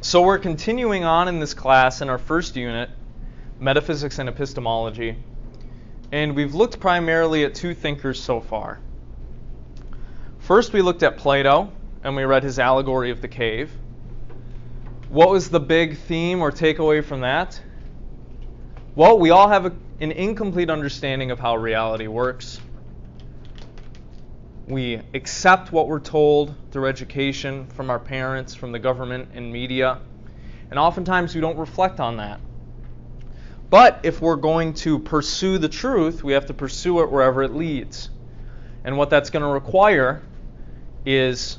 So we're continuing on in this class in our first unit, Metaphysics and Epistemology, and we've looked primarily at two thinkers so far. First we looked at Plato, and we read his allegory of the cave. What was the big theme or takeaway from that? Well, we all have an incomplete understanding of how reality works. We accept what we're told through education, from our parents, from the government and media, and oftentimes we don't reflect on that. But if we're going to pursue the truth, we have to pursue it wherever it leads. And what that's going to require is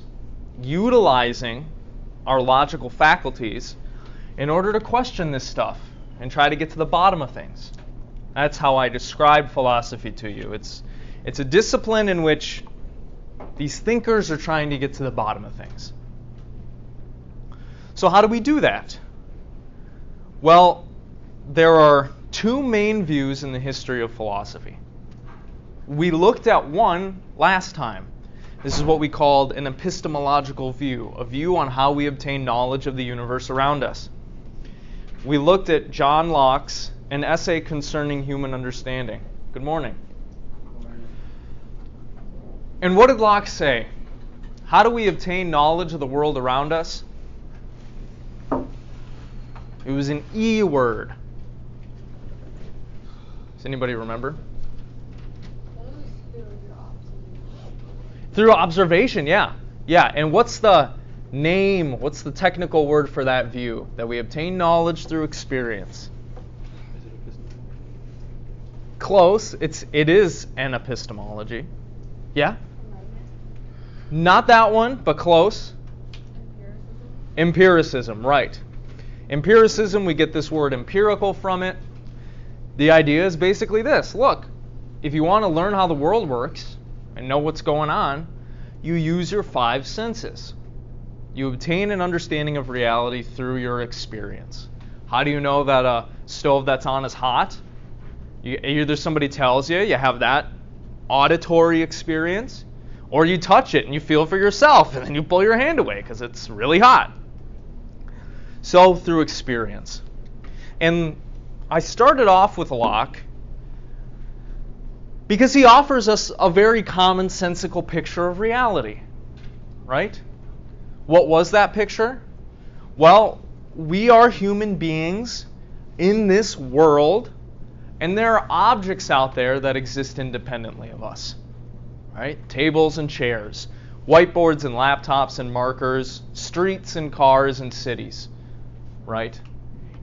utilizing our logical faculties in order to question this stuff and try to get to the bottom of things. That's how I describe philosophy to you. It's a discipline in which these thinkers are trying to get to the bottom of things. So how do we do that? Well, there are two main views in the history of philosophy. We looked at one last time. This is what we called an epistemological view, a view on how we obtain knowledge of the universe around us. We looked at John Locke's An Essay Concerning Human Understanding. Good morning. And what did Locke say? How do we obtain knowledge of the world around us? It was an E word. Does anybody remember? Through observation, yeah. Yeah, and what's the name, what's the technical word for that view? That we obtain knowledge through experience. Close. It is an epistemology. Yeah? Not that one, but close. Empiricism, right. Empiricism, we get this word empirical from it. The idea is basically this. Look, if you want to learn how the world works and know what's going on, you use your five senses. You obtain an understanding of reality through your experience. How do you know that a stove that's on is hot? Either somebody tells you, you have that auditory experience, or you touch it and you feel for yourself and then you pull your hand away because it's really hot. So through experience. And I started off with Locke because he offers us a very commonsensical picture of reality, right? What was that picture? Well, we are human beings in this world, and there are objects out there that exist independently of us, right? Tables and chairs, whiteboards and laptops and markers, streets and cars and cities, right?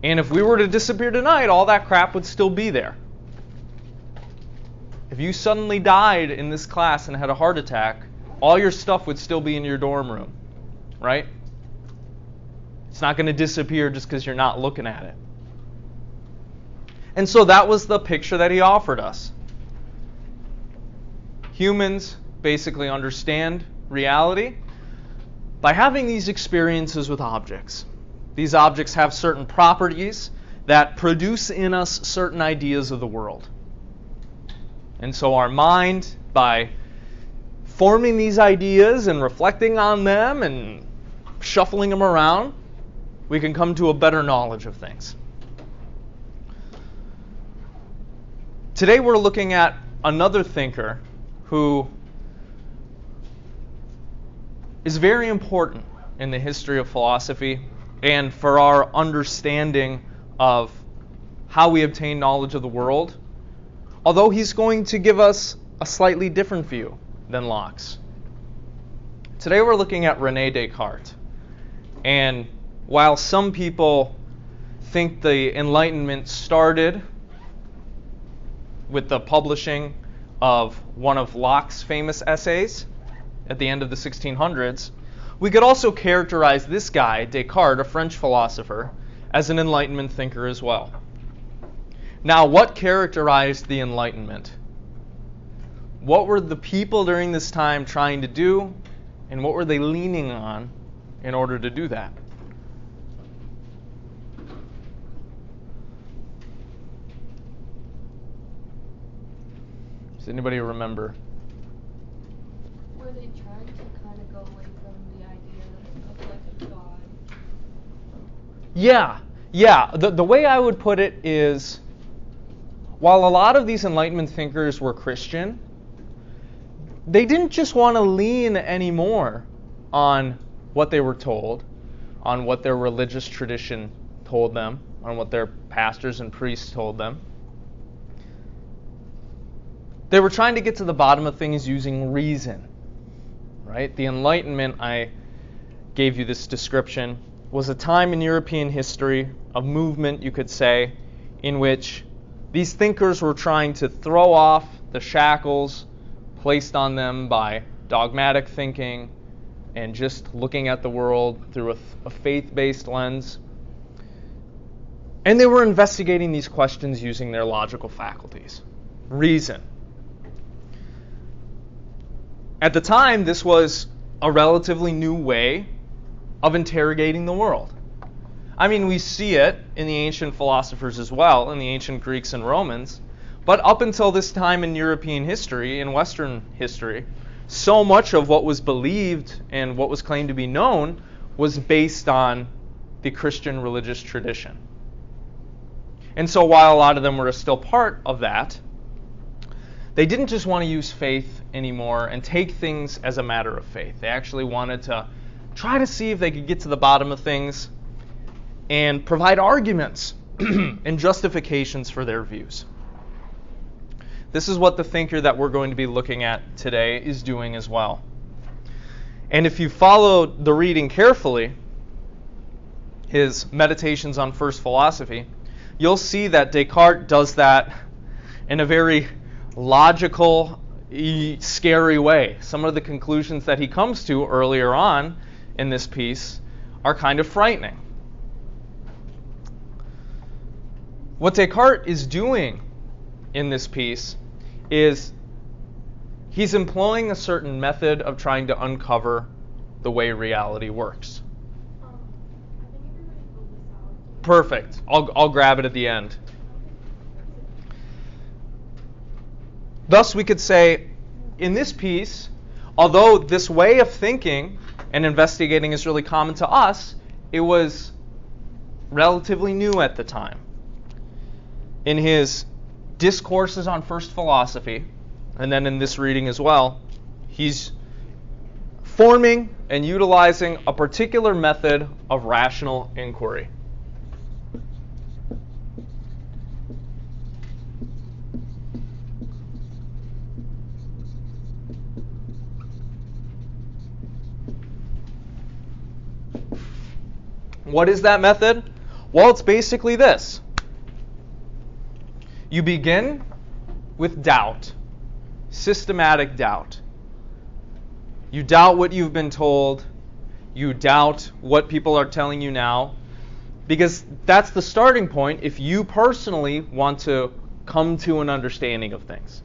And if we were to disappear tonight, all that crap would still be there. If you suddenly died in this class and had a heart attack, all your stuff would still be in your dorm room, right? It's not going to disappear just because you're not looking at it. And so that was the picture that he offered us. Humans basically understand reality by having these experiences with objects. These objects have certain properties that produce in us certain ideas of the world. And so our mind, by forming these ideas and reflecting on them and shuffling them around, we can come to a better knowledge of things. Today we're looking at another thinker who is very important in the history of philosophy and for our understanding of how we obtain knowledge of the world, although he's going to give us a slightly different view than Locke's. Today we're looking at René Descartes. And while some people think the Enlightenment started with the publishing of one of Locke's famous essays at the end of the 1600s, we could also characterize this guy, Descartes, a French philosopher, as an Enlightenment thinker as well. Now, what characterized the Enlightenment? What were the people during this time trying to do, and what were they leaning on in order to do that? Does anybody remember? Were they trying to kind of go away from the idea of like a God? Yeah. The way I would put it is, while a lot of these Enlightenment thinkers were Christian, they didn't just want to lean anymore on what they were told, on what their religious tradition told them, on what their pastors and priests told them. They were trying to get to the bottom of things using reason, right? The Enlightenment, I gave you this description, was a time in European history, a movement, you could say, in which these thinkers were trying to throw off the shackles placed on them by dogmatic thinking and just looking at the world through a faith-based lens. And they were investigating these questions using their logical faculties. Reason. At the time, this was a relatively new way of interrogating the world. I mean, we see it in the ancient philosophers as well, in the ancient Greeks and Romans. But up until this time in European history, in Western history, so much of what was believed and what was claimed to be known was based on the Christian religious tradition. And so while a lot of them were still part of that, they didn't just want to use faith anymore and take things as a matter of faith. They actually wanted to try to see if they could get to the bottom of things and provide arguments and justifications for their views. This is what the thinker that we're going to be looking at today is doing as well. And if you follow the reading carefully, his Meditations on First Philosophy, you'll see that Descartes does that in a very logical, scary way. Some of the conclusions that he comes to earlier on in this piece are kind of frightening. What Descartes is doing in this piece is he's employing a certain method of trying to uncover the way reality works. Perfect. I'll grab it at the end. Thus, we could say, in this piece, although this way of thinking and investigating is really common to us, it was relatively new at the time. In his Discourses on First Philosophy, and then in this reading as well, he's forming and utilizing a particular method of rational inquiry. What is that method? Well, it's basically this. You begin with doubt, systematic doubt. You doubt what you've been told. You doubt what people are telling you now, because that's the starting point if you personally want to come to an understanding of things.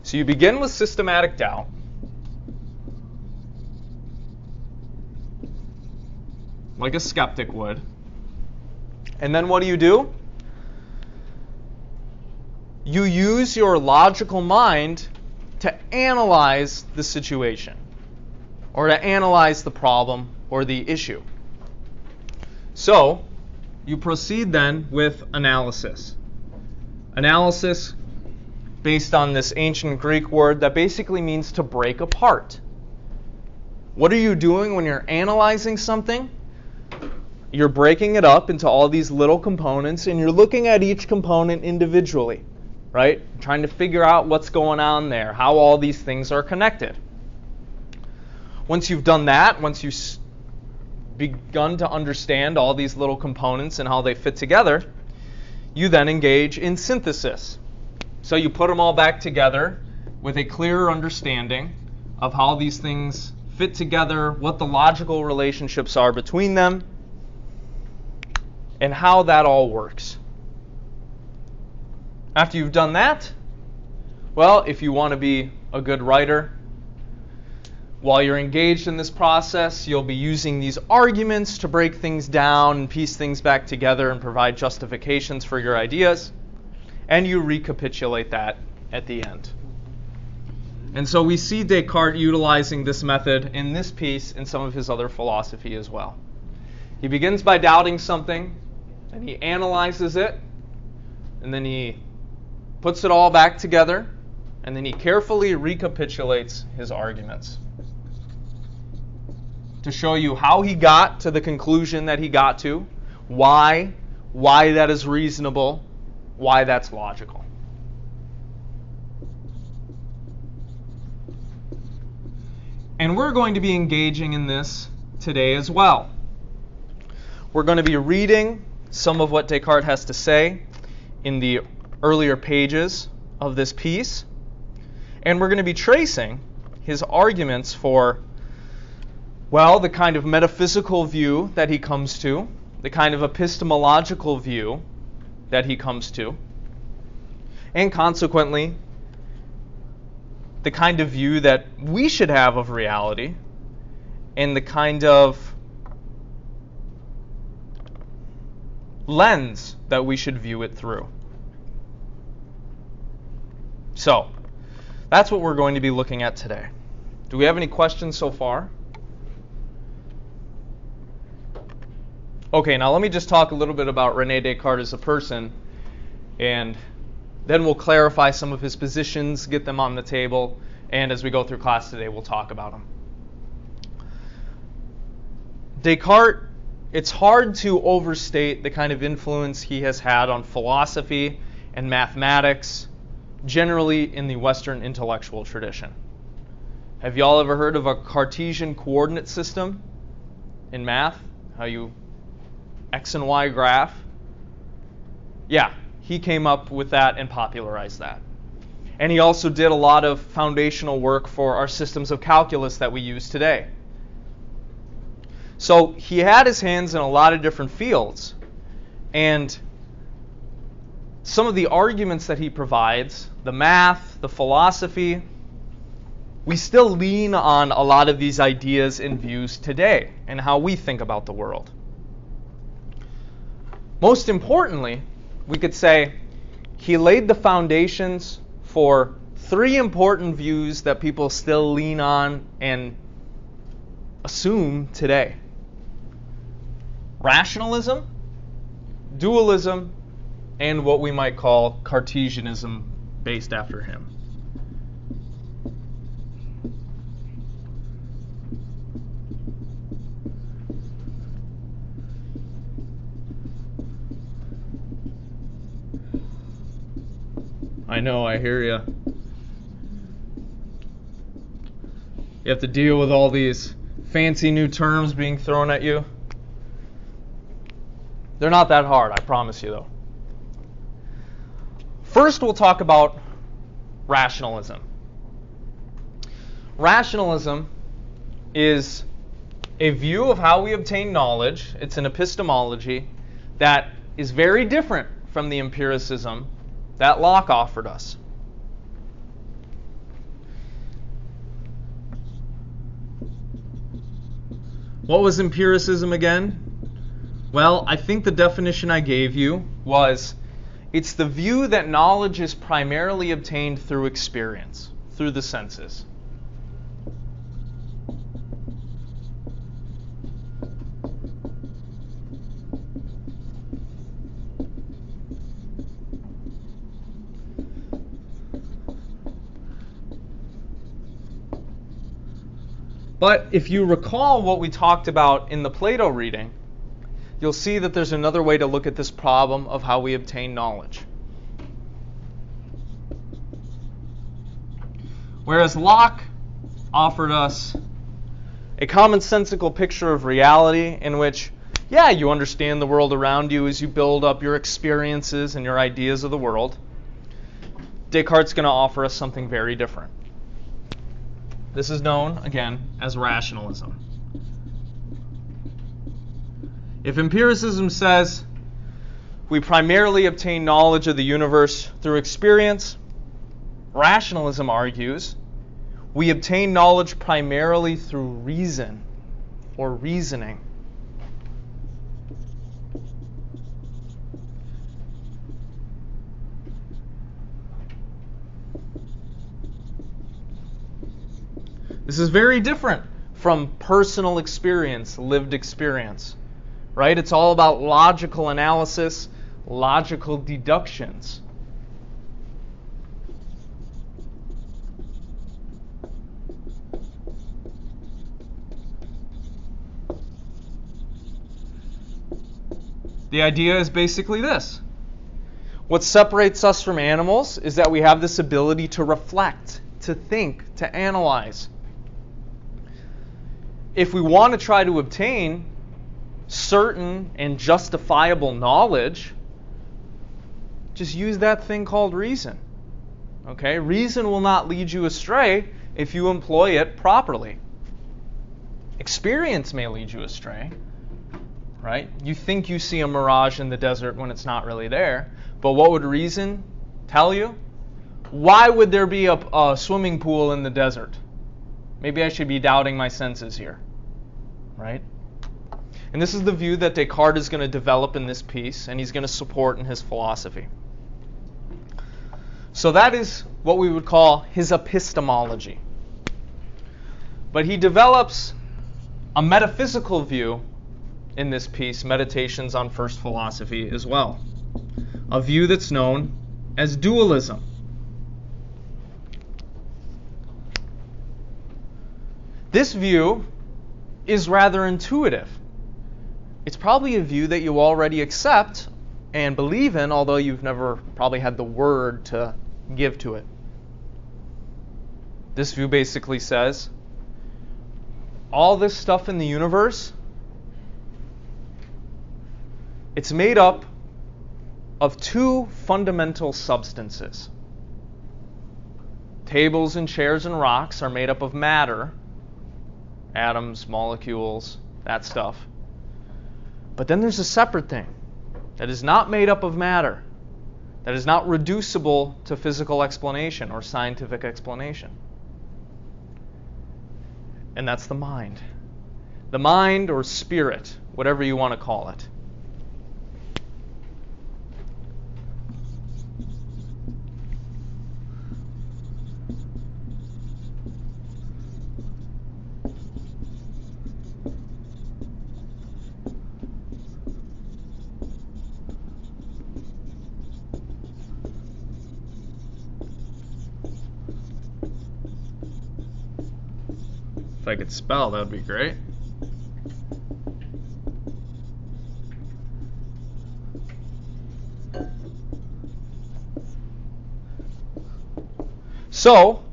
So you begin with systematic doubt. Like a skeptic would. And then what do? You use your logical mind to analyze the situation, or to analyze the problem or the issue. So, you proceed then with analysis. Analysis based on this ancient Greek word that basically means to break apart. What are you doing when you're analyzing something? You're breaking it up into all these little components, and you're looking at each component individually, right? Trying to figure out what's going on there, how all these things are connected. Once you've done that, once you've begun to understand all these little components and how they fit together, you then engage in synthesis. So you put them all back together with a clearer understanding of how these things fit together, what the logical relationships are between them, and how that all works. After you've done that, well, if you want to be a good writer, while you're engaged in this process, you'll be using these arguments to break things down and piece things back together and provide justifications for your ideas, and you recapitulate that at the end. And so we see Descartes utilizing this method in this piece in some of his other philosophy as well. He begins by doubting something, and he analyzes it, and then he puts it all back together, and then he carefully recapitulates his arguments to show you how he got to the conclusion that he got to, why that is reasonable, why that's logical. And we're going to be engaging in this today as well. We're going to be reading some of what Descartes has to say in the earlier pages of this piece, and we're going to be tracing his arguments for, well, the kind of metaphysical view that he comes to, the kind of epistemological view that he comes to, and consequently, the kind of view that we should have of reality, and the kind of lens that we should view it through. So, that's what we're going to be looking at today. Do we have any questions so far? Okay, now let me just talk a little bit about René Descartes as a person, and then we'll clarify some of his positions, get them on the table, and as we go through class today, we'll talk about them. Descartes, it's hard to overstate the kind of influence he has had on philosophy and mathematics, generally in the Western intellectual tradition. Have y'all ever heard of a Cartesian coordinate system in math? How you X and Y graph? Yeah, he came up with that and popularized that. And he also did a lot of foundational work for our systems of calculus that we use today. So he had his hands in a lot of different fields. And some of the arguments that he provides, the math, the philosophy, we still lean on a lot of these ideas and views today and how we think about the world. Most importantly, we could say he laid the foundations for three important views that people still lean on and assume today: rationalism, dualism, and what we might call Cartesianism, based after him. I know, I hear you. You have to deal with all these fancy new terms being thrown at you. They're not that hard, I promise you, though. First, we'll talk about rationalism. Rationalism is a view of how we obtain knowledge. It's an epistemology that is very different from the empiricism that Locke offered us. What was empiricism again? Well, I think the definition I gave you was, it's the view that knowledge is primarily obtained through experience, through the senses. But if you recall what we talked about in the Plato reading, you'll see that there's another way to look at this problem of how we obtain knowledge. Whereas Locke offered us a commonsensical picture of reality in which, yeah, you understand the world around you as you build up your experiences and your ideas of the world, Descartes' going to offer us something very different. This is known, again, as rationalism. If empiricism says we primarily obtain knowledge of the universe through experience, rationalism argues we obtain knowledge primarily through reason or reasoning. This is very different from personal experience, lived experience. right? It's all about logical analysis, logical deductions. The idea is basically this. What separates us from animals is that we have this ability to reflect, to think, to analyze. If we want to try to obtain certain and justifiable knowledge, just use that thing called reason. Okay? Reason will not lead you astray if you employ it properly. Experience may lead you astray. Right? You think you see a mirage in the desert when it's not really there. But what would reason tell you? Why would there be a swimming pool in the desert? Maybe I should be doubting my senses here. Right? And this is the view that Descartes is going to develop in this piece, and he's going to support in his philosophy. So that is what we would call his epistemology. But he develops a metaphysical view in this piece, Meditations on First Philosophy, as well. A view that's known as dualism. This view is rather intuitive. It's probably a view that you already accept and believe in, although you've never probably had the word to give to it. This view basically says, all this stuff in the universe, it's made up of two fundamental substances. Tables and chairs and rocks are made up of matter, atoms, molecules, that stuff. But then there's a separate thing that is not made up of matter, that is not reducible to physical explanation or scientific explanation. And that's the mind. The mind or spirit, whatever you want to call it. If I could spell, that would be great. So,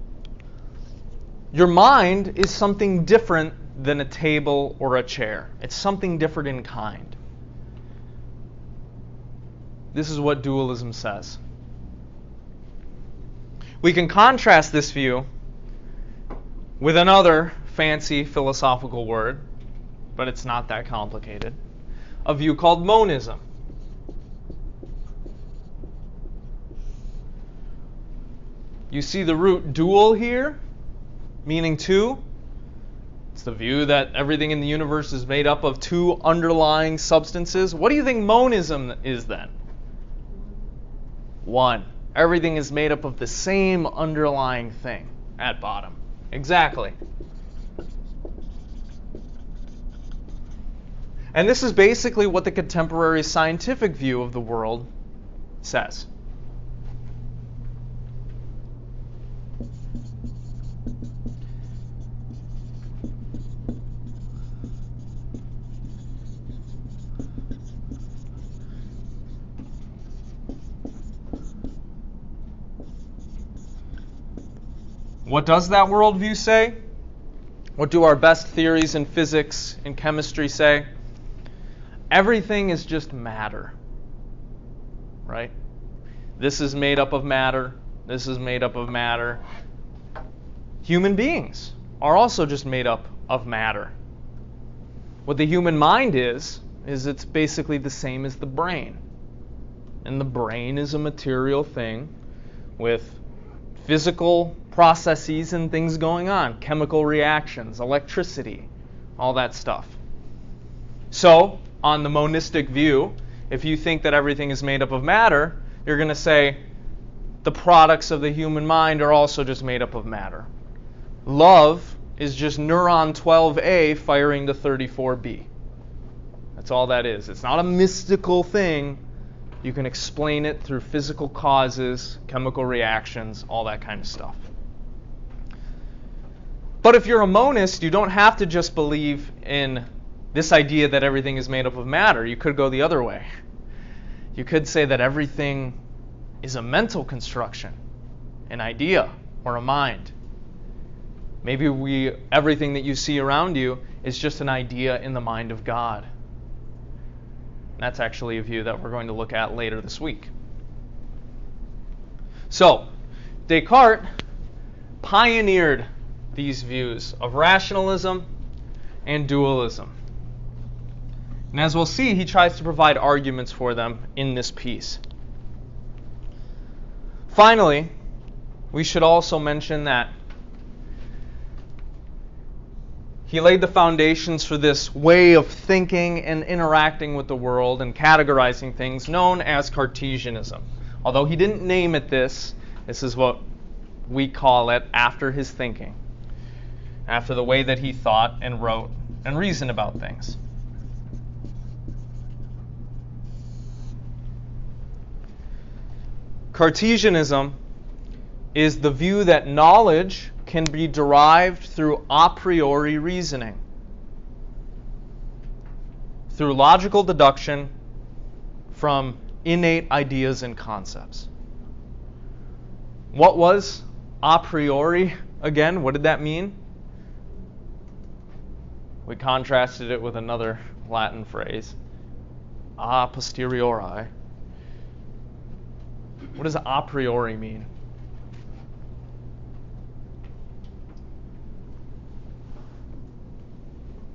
your mind is something different than a table or a chair. It's something different in kind. This is what dualism says. We can contrast this view with another fancy philosophical word, but it's not that complicated. A view called monism. You see the root dual here, meaning two. It's the view that everything in the universe is made up of two underlying substances. What do you think monism is then? One. Everything is made up of the same underlying thing at bottom. Exactly. And this is basically what the contemporary scientific view of the world says. What does that worldview say? What do our best theories in physics and chemistry say? Everything is just matter, right? This is made up of matter. This is made up of matter. Human beings are also just made up of matter. What the human mind is it's basically the same as the brain. And the brain is a material thing with physical processes and things going on, chemical reactions, electricity, all that stuff. So, on the monistic view, if you think that everything is made up of matter, you're going to say the products of the human mind are also just made up of matter. Love is just neuron 12A firing to 34B. That's all that is. It's not a mystical thing. You can explain it through physical causes, chemical reactions, all that kind of stuff. But if you're a monist, you don't have to just believe in this idea that everything is made up of matter. You could go the other way. You could say that everything is a mental construction, an idea, or a mind. Maybe everything that you see around you is just an idea in the mind of God. That's actually a view that we're going to look at later this week. So, Descartes pioneered these views of rationalism and dualism. And as we'll see, he tries to provide arguments for them in this piece. Finally, we should also mention that he laid the foundations for this way of thinking and interacting with the world and categorizing things known as Cartesianism. Although he didn't name it this is what we call it after his thinking, after the way that he thought and wrote and reasoned about things. Cartesianism is the view that knowledge can be derived through a priori reasoning, through logical deduction from innate ideas and concepts. What was a priori again? What did that mean? We contrasted it with another Latin phrase, a posteriori. What does a priori mean?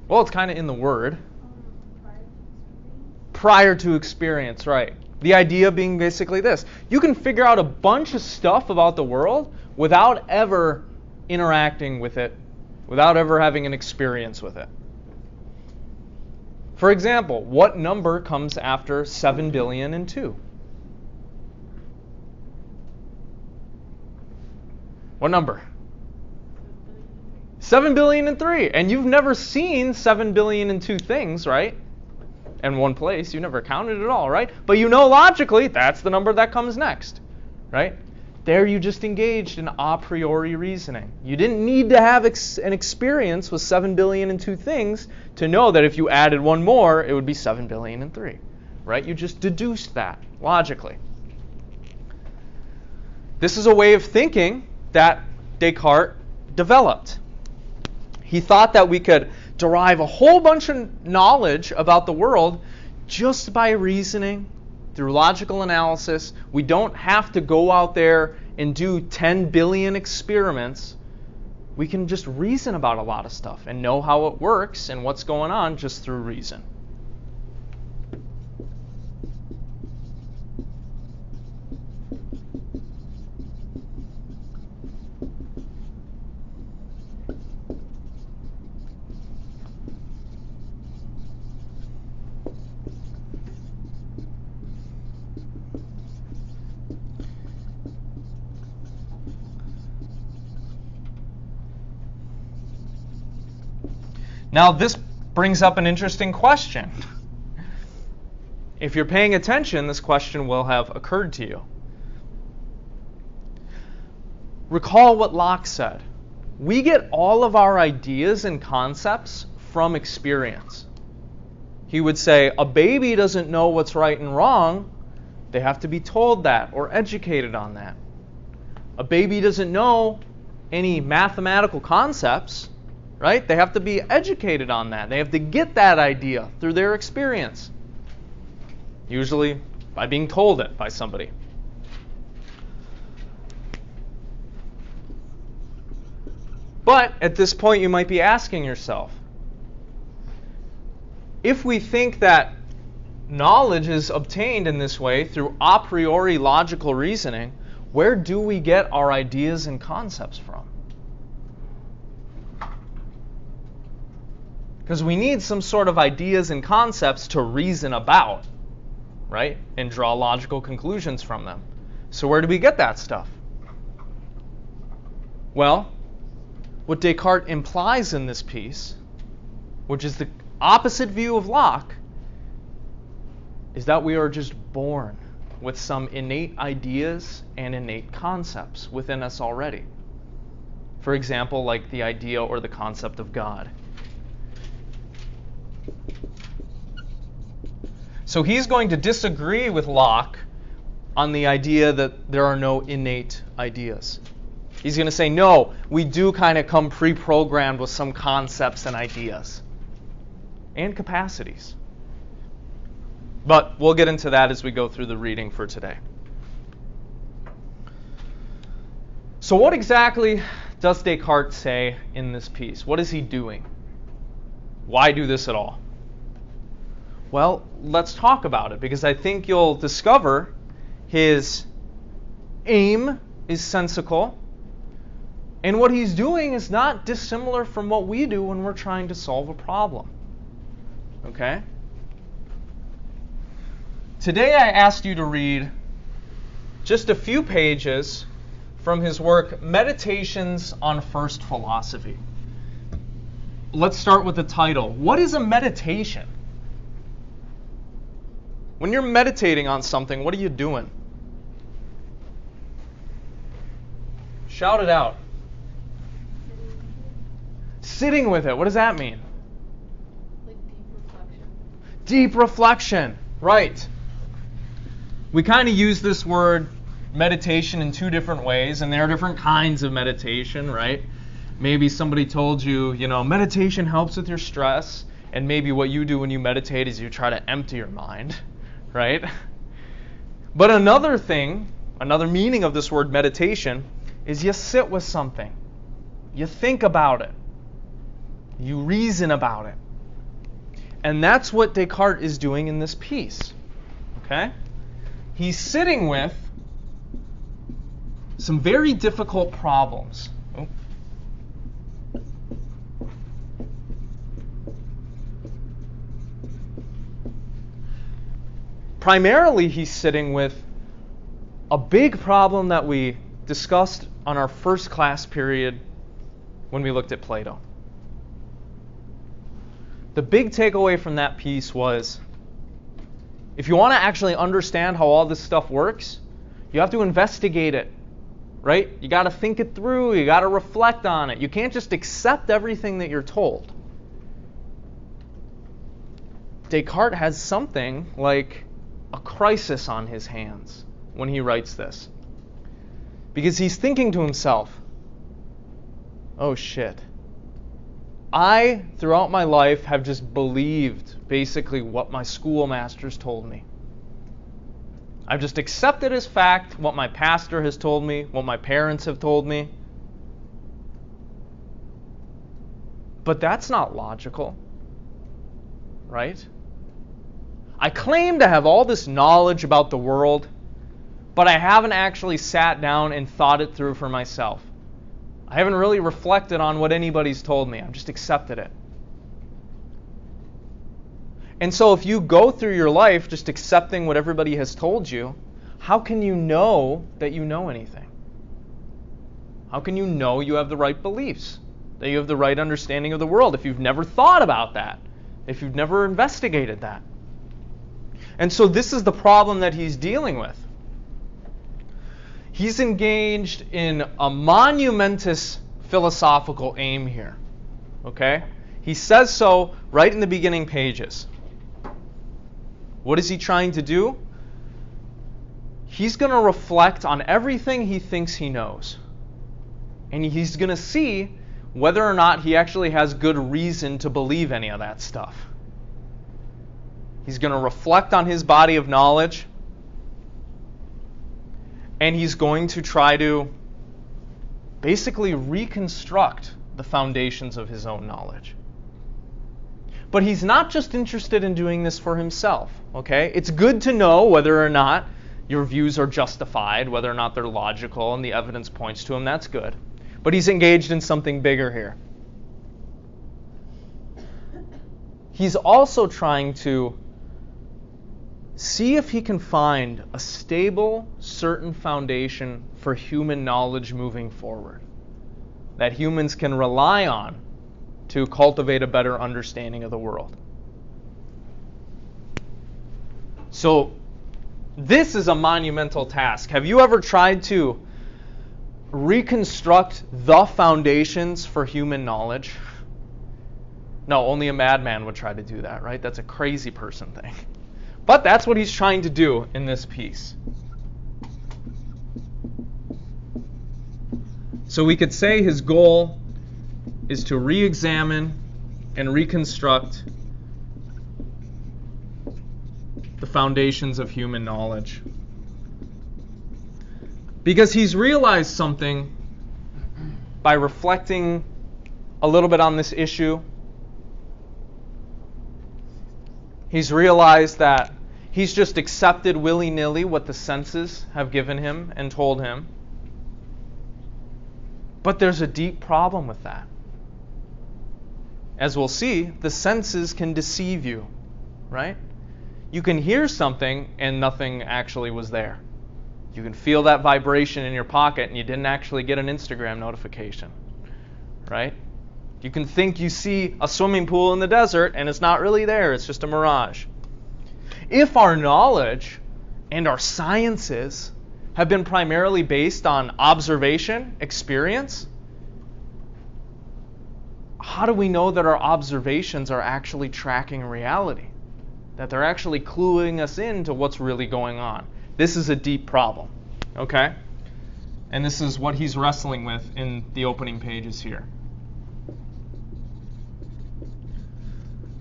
Well, it's kind of in the word. Prior to experience, right. The idea being basically this. You can figure out a bunch of stuff about the world without ever interacting with it, without ever having an experience with it. For example, what number comes after 7 billion and 2? What number? 7 billion and 3. And you've never seen 7 billion and 2 things, right? In one place. You never counted it all, right? But you know logically that's the number that comes next, right? There you just engaged in a priori reasoning. You didn't need to have an experience with 7 billion and 2 things to know that if you added one more, it would be 7 billion and 3, right? You just deduced that logically. This is a way of thinking that Descartes developed. He thought that we could derive a whole bunch of knowledge about the world just by reasoning through logical analysis. We don't have to go out there and do 10 billion experiments. We can just reason about a lot of stuff and know how it works and what's going on just through reason. Now, this brings up an interesting question. If you're paying attention, this question will have occurred to you. Recall what Locke said. We get all of our ideas and concepts from experience. He would say, a baby doesn't know what's right and wrong. They have to be told that or educated on that. A baby doesn't know any mathematical concepts. Right? They have to be educated on that. They have to get that idea through their experience. Usually by being told it by somebody. But at this point you might be asking yourself, if we think that knowledge is obtained in this way through a priori logical reasoning, where do we get our ideas and concepts from? Because we need some sort of ideas and concepts to reason about, right? And draw logical conclusions from them. So where do we get that stuff? Well, what Descartes implies in this piece, which is the opposite view of Locke, is that we are just born with some innate ideas and innate concepts within us already. For example, like the idea or the concept of God. So he's going to disagree with Locke on the idea that there are no innate ideas. He's going to say, no, we do kind of come pre-programmed with some concepts and ideas and capacities. But we'll get into that as we go through the reading for today. So what exactly does Descartes say in this piece? What is he doing? Why do this at all? Well, let's talk about it, because I think you'll discover his aim is sensical, and what he's doing is not dissimilar from what we do when we're trying to solve a problem. Okay? Today I asked you to read just a few pages from his work, Meditations on First Philosophy. Let's start with the title. What is a meditation? When you're meditating on something, what are you doing? Shout it out. Sitting with it. What does that mean? Like deep reflection. Deep reflection. Right. We kind of use this word meditation in two different ways, and there are different kinds of meditation, right? Maybe somebody told you, meditation helps with your stress, and maybe what you do when you meditate is you try to empty your mind, right? But another meaning of this word meditation is you sit with something. You think about it. You reason about it. And that's what Descartes is doing in this piece, okay? He's sitting with some very difficult problems. Primarily, he's sitting with a big problem that we discussed on our first class period when we looked at Plato. The big takeaway from that piece was, if you want to actually understand how all this stuff works, you have to investigate it, right? You got to think it through. You got to reflect on it. You can't just accept everything that you're told. Descartes has something like a crisis on his hands when he writes this, because he's thinking to himself, oh shit. I, throughout my life, have just believed basically what my schoolmasters told me. I've just accepted as fact what my pastor has told me, what my parents have told me. But that's not logical, right? I claim to have all this knowledge about the world, but I haven't actually sat down and thought it through for myself. I haven't really reflected on what anybody's told me. I've just accepted it. And so if you go through your life just accepting what everybody has told you, how can you know that you know anything? How can you know you have the right beliefs, that you have the right understanding of the world, if you've never thought about that, if you've never investigated that? And so this is the problem that he's dealing with. He's engaged in a monumentous philosophical aim here. Okay? He says so right in the beginning pages. What is he trying to do? He's going to reflect on everything he thinks he knows. And he's going to see whether or not he actually has good reason to believe any of that stuff. He's going to reflect on his body of knowledge. And he's going to try to basically reconstruct the foundations of his own knowledge. But he's not just interested in doing this for himself, okay? It's good to know whether or not your views are justified, whether or not they're logical, and the evidence points to them. That's good. But he's engaged in something bigger here. He's also trying to see if he can find a stable, certain foundation for human knowledge moving forward that humans can rely on to cultivate a better understanding of the world. So this is a monumental task. Have you ever tried to reconstruct the foundations for human knowledge? No, only a madman would try to do that, right? That's a crazy person thing. But that's what he's trying to do in this piece. So we could say his goal is to re-examine and reconstruct the foundations of human knowledge. Because he's realized something by reflecting a little bit on this issue. He's realized that he's just accepted willy-nilly what the senses have given him and told him. But there's a deep problem with that. As we'll see, the senses can deceive you, right? You can hear something and nothing actually was there. You can feel that vibration in your pocket and you didn't actually get an Instagram notification, right? You can think you see a swimming pool in the desert and it's not really there, it's just a mirage. If our knowledge and our sciences have been primarily based on observation, experience, how do we know that our observations are actually tracking reality? That they're actually cluing us into what's really going on? This is a deep problem, okay? And this is what he's wrestling with in the opening pages here.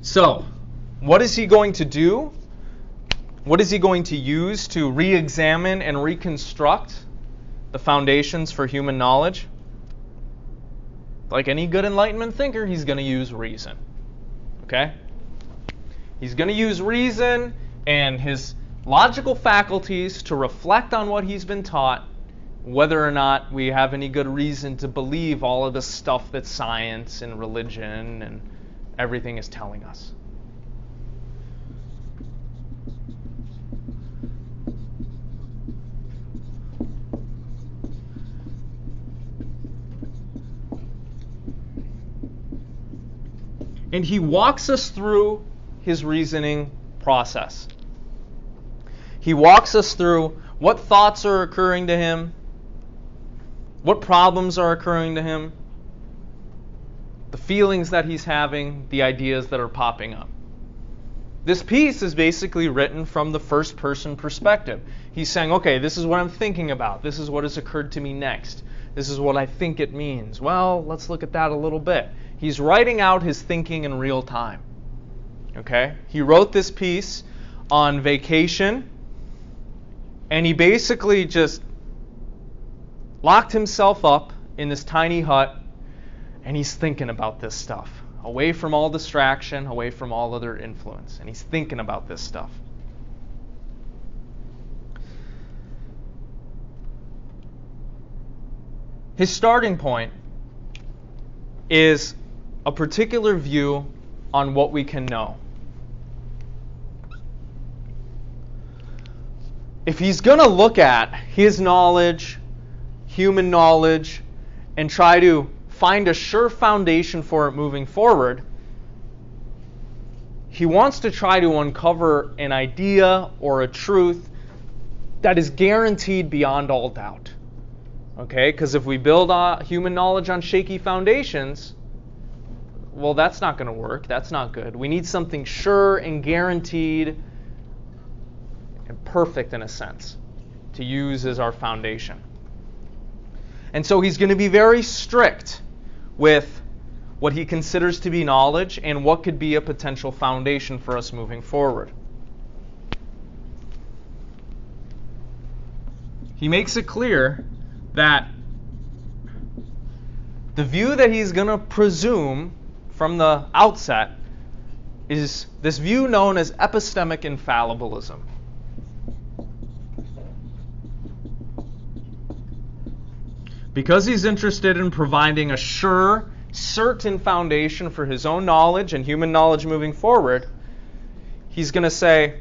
So, what is he going to do? What is he going to use to re-examine and reconstruct the foundations for human knowledge? Like any good Enlightenment thinker, he's going to use reason. Okay? He's going to use reason and his logical faculties to reflect on what he's been taught, whether or not we have any good reason to believe all of the stuff that science and religion and everything is telling us. And he walks us through his reasoning process. He walks us through what thoughts are occurring to him, what problems are occurring to him, the feelings that he's having, the ideas that are popping up. This piece is basically written from the first person perspective. He's saying, okay, this is what I'm thinking about. This is what has occurred to me next. This is what I think it means. Well, let's look at that a little bit. He's writing out his thinking in real time. Okay? He wrote this piece on vacation, and he basically just locked himself up in this tiny hut, and he's thinking about this stuff, away from all distraction, away from all other influence, and he's thinking about this stuff. His starting point is a particular view on what we can know. If he's going to look at his knowledge, human knowledge, and try to find a sure foundation for it moving forward, he wants to try to uncover an idea or a truth that is guaranteed beyond all doubt. Okay? Because if we build human knowledge on shaky foundations, well, that's not going to work. That's not good. We need something sure and guaranteed and perfect in a sense to use as our foundation. And so he's going to be very strict with what he considers to be knowledge and what could be a potential foundation for us moving forward. He makes it clear that the view that he's going to presume from the outset is this view known as epistemic infallibilism. Because he's interested in providing a sure, certain foundation for his own knowledge and human knowledge moving forward, he's going to say,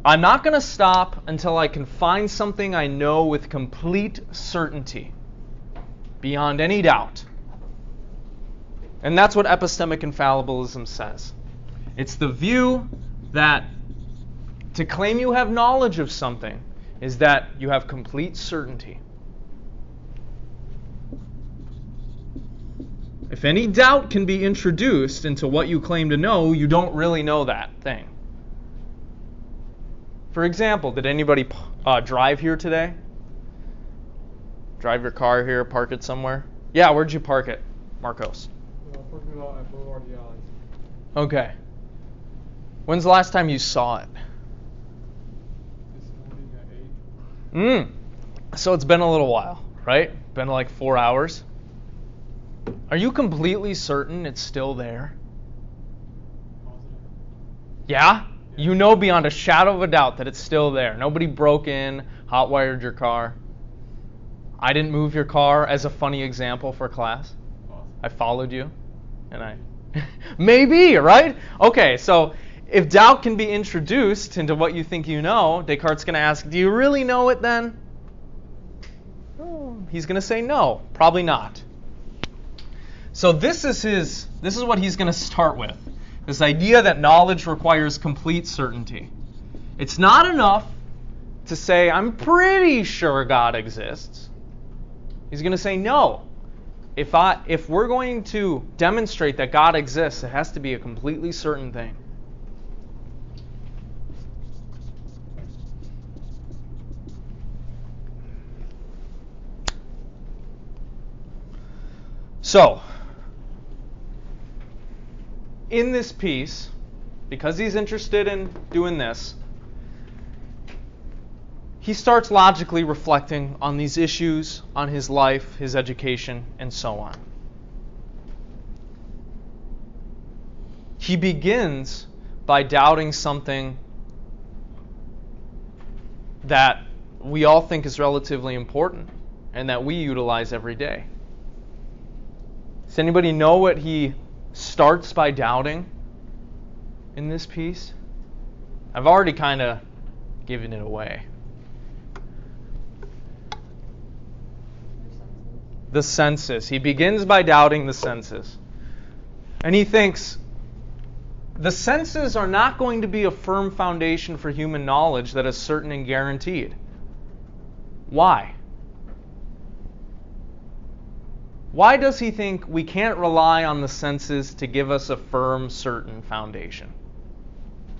I'm not going to stop until I can find something I know with complete certainty, beyond any doubt. And that's what epistemic infallibilism says. It's the view that To claim you have knowledge of something is that you have complete certainty. If any doubt can be introduced into what you claim to know, you don't really know that thing. For example, did anybody drive here today? Drive your car here, park it somewhere? Yeah, where'd you park it, Marcos? Parking lot at Boulevard Yard. Okay. When's the last time you saw it? This morning at 8. So it's been a little while, right? Been like 4 hours. Are you completely certain it's still there? Positive. Yeah? You know beyond a shadow of a doubt that it's still there. Nobody broke in, hot-wired your car. I didn't move your car as a funny example for class. Awesome. I followed you, and I... Maybe, right? Okay, so if doubt can be introduced into what you think you know, Descartes' going to ask, do you really know it then? Oh, he's going to say no, probably not. So this is what he's going to start with. This idea that knowledge requires complete certainty. It's not enough to say, I'm pretty sure God exists. He's going to say, no. If we're going to demonstrate that God exists, it has to be a completely certain thing. So, in this piece, because he's interested in doing this, he starts logically reflecting on these issues, on his life, his education, and so on. He begins by doubting something that we all think is relatively important and that we utilize every day. Does anybody know what he starts by doubting in this piece? I've already kind of given it away. The senses. He begins by doubting the senses. And he thinks the senses are not going to be a firm foundation for human knowledge that is certain and guaranteed. Why? Why does he think we can't rely on the senses to give us a firm, certain foundation?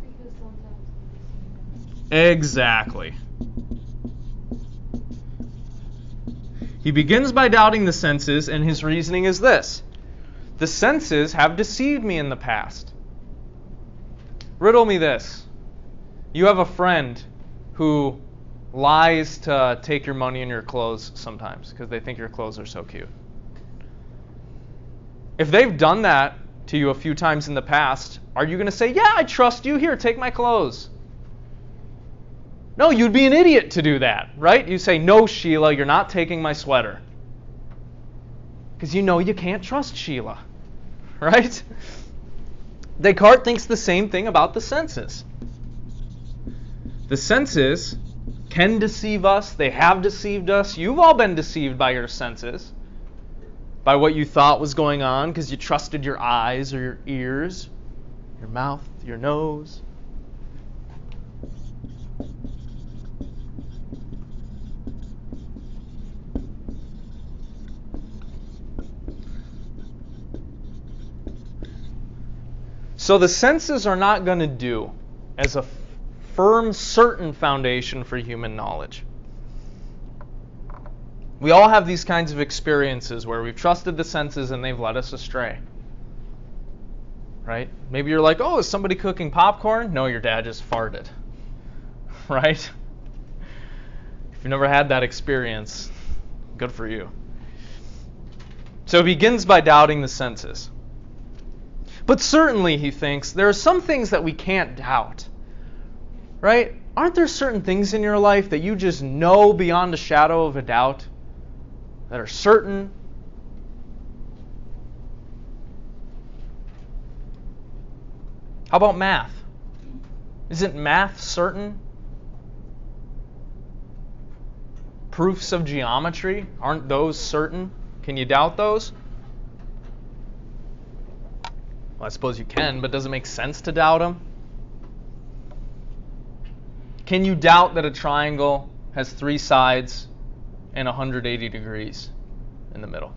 Because sometimes Exactly. He begins by doubting the senses, and his reasoning is this. The senses have deceived me in the past. Riddle me this. You have a friend who lies to take your money and your clothes sometimes because they think your clothes are so cute. If they've done that to you a few times in the past, are you going to say, yeah, I trust you, here, take my clothes? No, you'd be an idiot to do that, right? You say, no, Sheila, you're not taking my sweater. Because you know you can't trust Sheila, right? Descartes thinks the same thing about the senses. The senses can deceive us. They have deceived us. You've all been deceived by your senses, by what you thought was going on because you trusted your eyes or your ears, your mouth, your nose. So the senses are not going to do as a firm, certain foundation for human knowledge. We all have these kinds of experiences where we've trusted the senses and they've led us astray. Right? Maybe you're like, oh, is somebody cooking popcorn? No, your dad just farted. Right? If you've never had that experience, good for you. So it begins by doubting the senses. But certainly, he thinks, there are some things that we can't doubt. Right? Aren't there certain things in your life that you just know beyond a shadow of a doubt? That are certain? How about math? Isn't math certain? Proofs of geometry, aren't those certain? Can you doubt those? Well, I suppose you can, but does it make sense to doubt them? Can you doubt that a triangle has 3 sides and 180 degrees in the middle?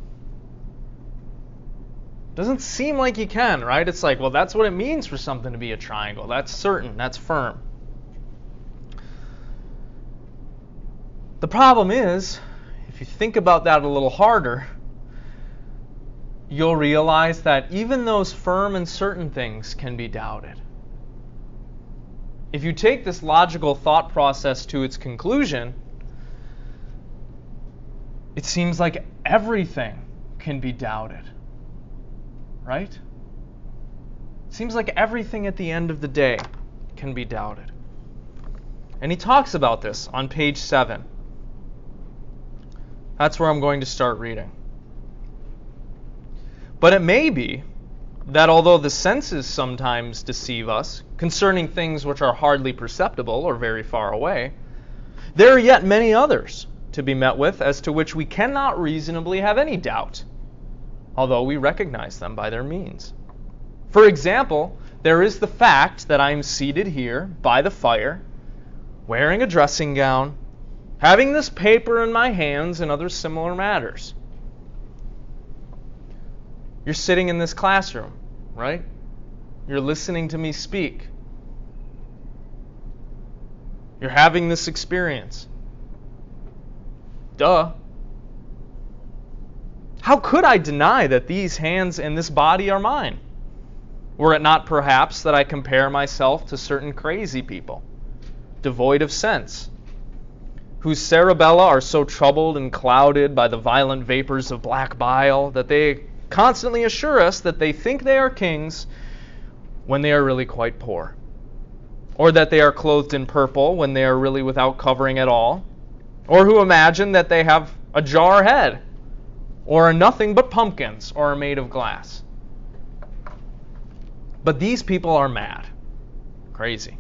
Doesn't seem like you can, right? It's like, well, that's what it means for something to be a triangle. That's certain, that's firm. The problem is, if you think about that a little harder, you'll realize that even those firm and certain things can be doubted. If you take this logical thought process to its conclusion, it seems like everything can be doubted. Right? It seems like everything at the end of the day can be doubted. And he talks about this on page 7. That's where I'm going to start reading. But it may be that although the senses sometimes deceive us concerning things which are hardly perceptible or very far away, there are yet many others to be met with as to which we cannot reasonably have any doubt, although we recognize them by their means. For example, there is the fact that I am seated here by the fire, wearing a dressing gown, having this paper in my hands and other similar matters. You're sitting in this classroom, right? You're listening to me speak. You're having this experience. Duh. How could I deny that these hands and this body are mine? Were it not perhaps that I compare myself to certain crazy people, devoid of sense, whose cerebella are so troubled and clouded by the violent vapors of black bile that they constantly assure us that they think they are kings when they are really quite poor, or that they are clothed in purple when they are really without covering at all, or who imagine that they have a jar head, or are nothing but pumpkins, or are made of glass. But these people are mad, crazy,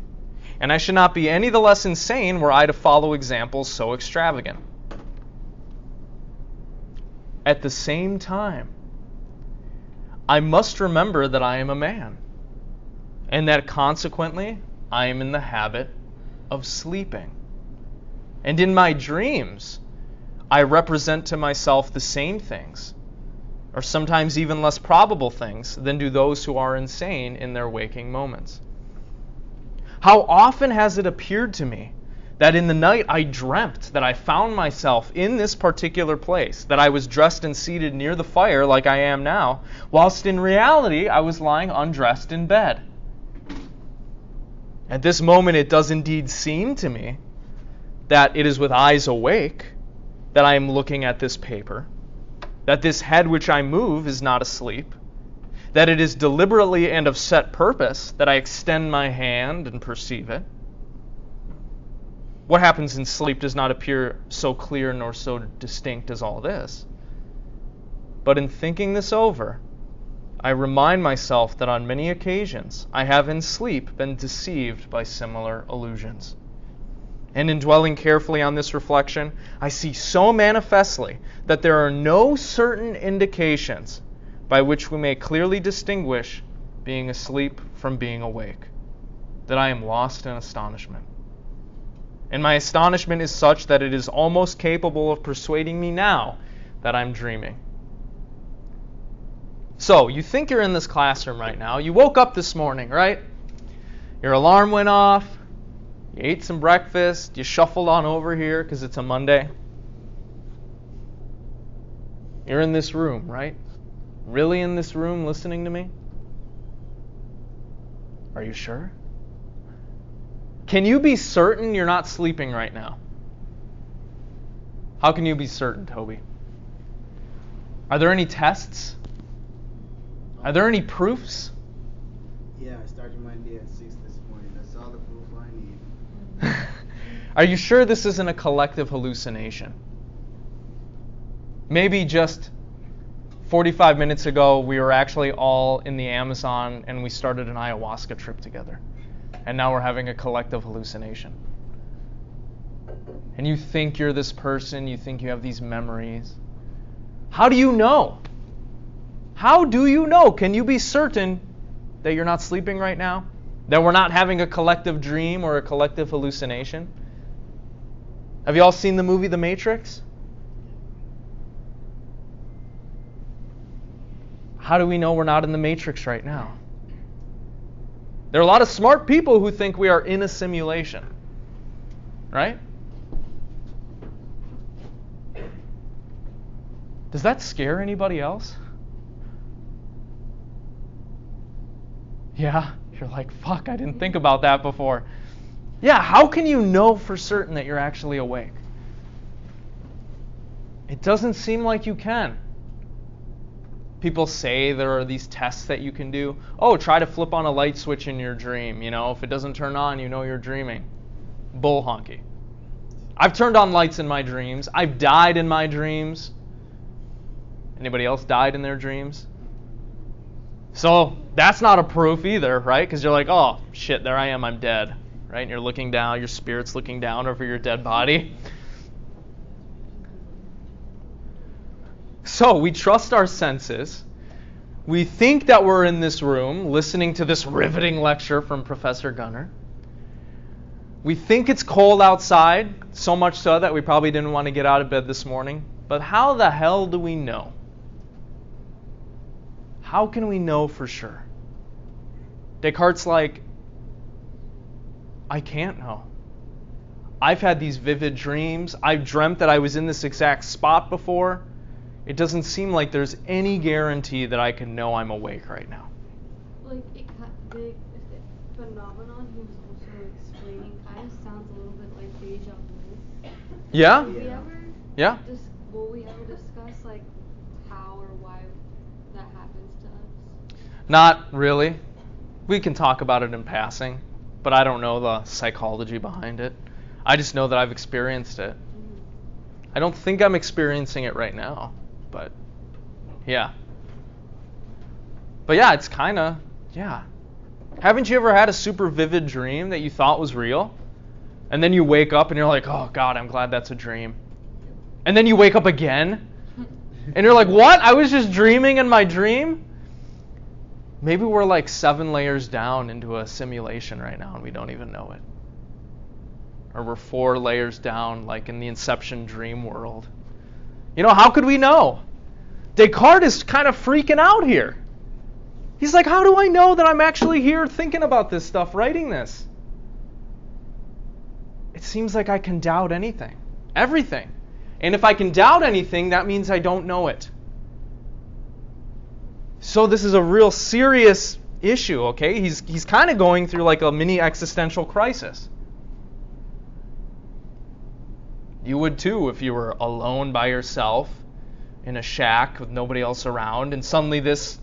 and I should not be any the less insane were I to follow examples so extravagant. At the same time, I must remember that I am a man, and that consequently I am in the habit of sleeping. And in my dreams, I represent to myself the same things, or sometimes even less probable things, than do those who are insane in their waking moments. How often has it appeared to me that in the night I dreamt that I found myself in this particular place, that I was dressed and seated near the fire like I am now, whilst in reality I was lying undressed in bed. At this moment it does indeed seem to me that it is with eyes awake that I am looking at this paper, that this head which I move is not asleep, that it is deliberately and of set purpose that I extend my hand and perceive it. What happens in sleep does not appear so clear nor so distinct as all this. But in thinking this over, I remind myself that on many occasions I have in sleep been deceived by similar illusions. And in dwelling carefully on this reflection, I see so manifestly that there are no certain indications by which we may clearly distinguish being asleep from being awake, that I am lost in astonishment. And my astonishment is such that it is almost capable of persuading me now that I'm dreaming. So, you think you're in this classroom right now. You woke up this morning, right? Your alarm went off. You ate some breakfast. You shuffled on over here because it's a Monday. You're in this room, right? Really in this room listening to me? Are you sure? Can you be certain you're not sleeping right now? How can you be certain, Toby? Are there any tests? Are there any proofs? Yeah, I started my day at 6 this morning. That's all the proof I need. Are you sure this isn't a collective hallucination? Maybe just 45 minutes ago we were actually all in the Amazon and we started an ayahuasca trip together. And now we're having a collective hallucination. And you think you're this person, you think you have these memories. How do you know? How do you know? Can you be certain that you're not sleeping right now? That we're not having a collective dream or a collective hallucination? Have you all seen the movie The Matrix? How do we know we're not in the Matrix right now? There are a lot of smart people who think we are in a simulation. Right? Does that scare anybody else? Yeah, you're like, fuck, I didn't think about that before. Yeah, how can you know for certain that you're actually awake? It doesn't seem like you can. People say there are these tests that you can do. Oh, try to flip on a light switch in your dream. You know, if it doesn't turn on, you know you're dreaming. Bull honky. I've turned on lights in my dreams. I've died in my dreams. Anybody else died in their dreams? So that's not a proof either, right? Because you're like, oh, shit, there I am, I'm dead. Right? And you're looking down, your spirit's looking down over your dead body. So we trust our senses. We think that we're in this room listening to this riveting lecture from Professor Gunnar. We think it's cold outside, so much so that we probably didn't want to get out of bed this morning. But how the hell do we know? How can we know for sure? Descartes' like, I can't know. I've had these vivid dreams. I've dreamt that I was in this exact spot before. It doesn't seem like there's any guarantee that I can know I'm awake right now. Like, the phenomenon he was also explaining kind of sounds a little bit like deja vu. Yeah? Yeah. Will we ever discuss, like, how or why that happens to us? Not really. We can talk about it in passing, but I don't know the psychology behind it. I just know that I've experienced it. I don't think I'm experiencing it right now, but yeah. But yeah, it's kind of, yeah. Haven't you ever had a super vivid dream that you thought was real? And then you wake up and you're like, oh God, I'm glad that's a dream. And then you wake up again and you're like, what? I was just dreaming in my dream? Maybe we're like 7 layers down into a simulation right now and we don't even know it. Or we're 4 layers down, like in the Inception dream world. You know, how could we know? Descartes is kind of freaking out here. He's like, how do I know that I'm actually here thinking about this stuff, writing this? It seems like I can doubt anything, everything. And if I can doubt anything, that means I don't know it. So this is a real serious issue, okay? He's kind of going through like a mini existential crisis. You would too if you were alone by yourself in a shack with nobody else around and suddenly this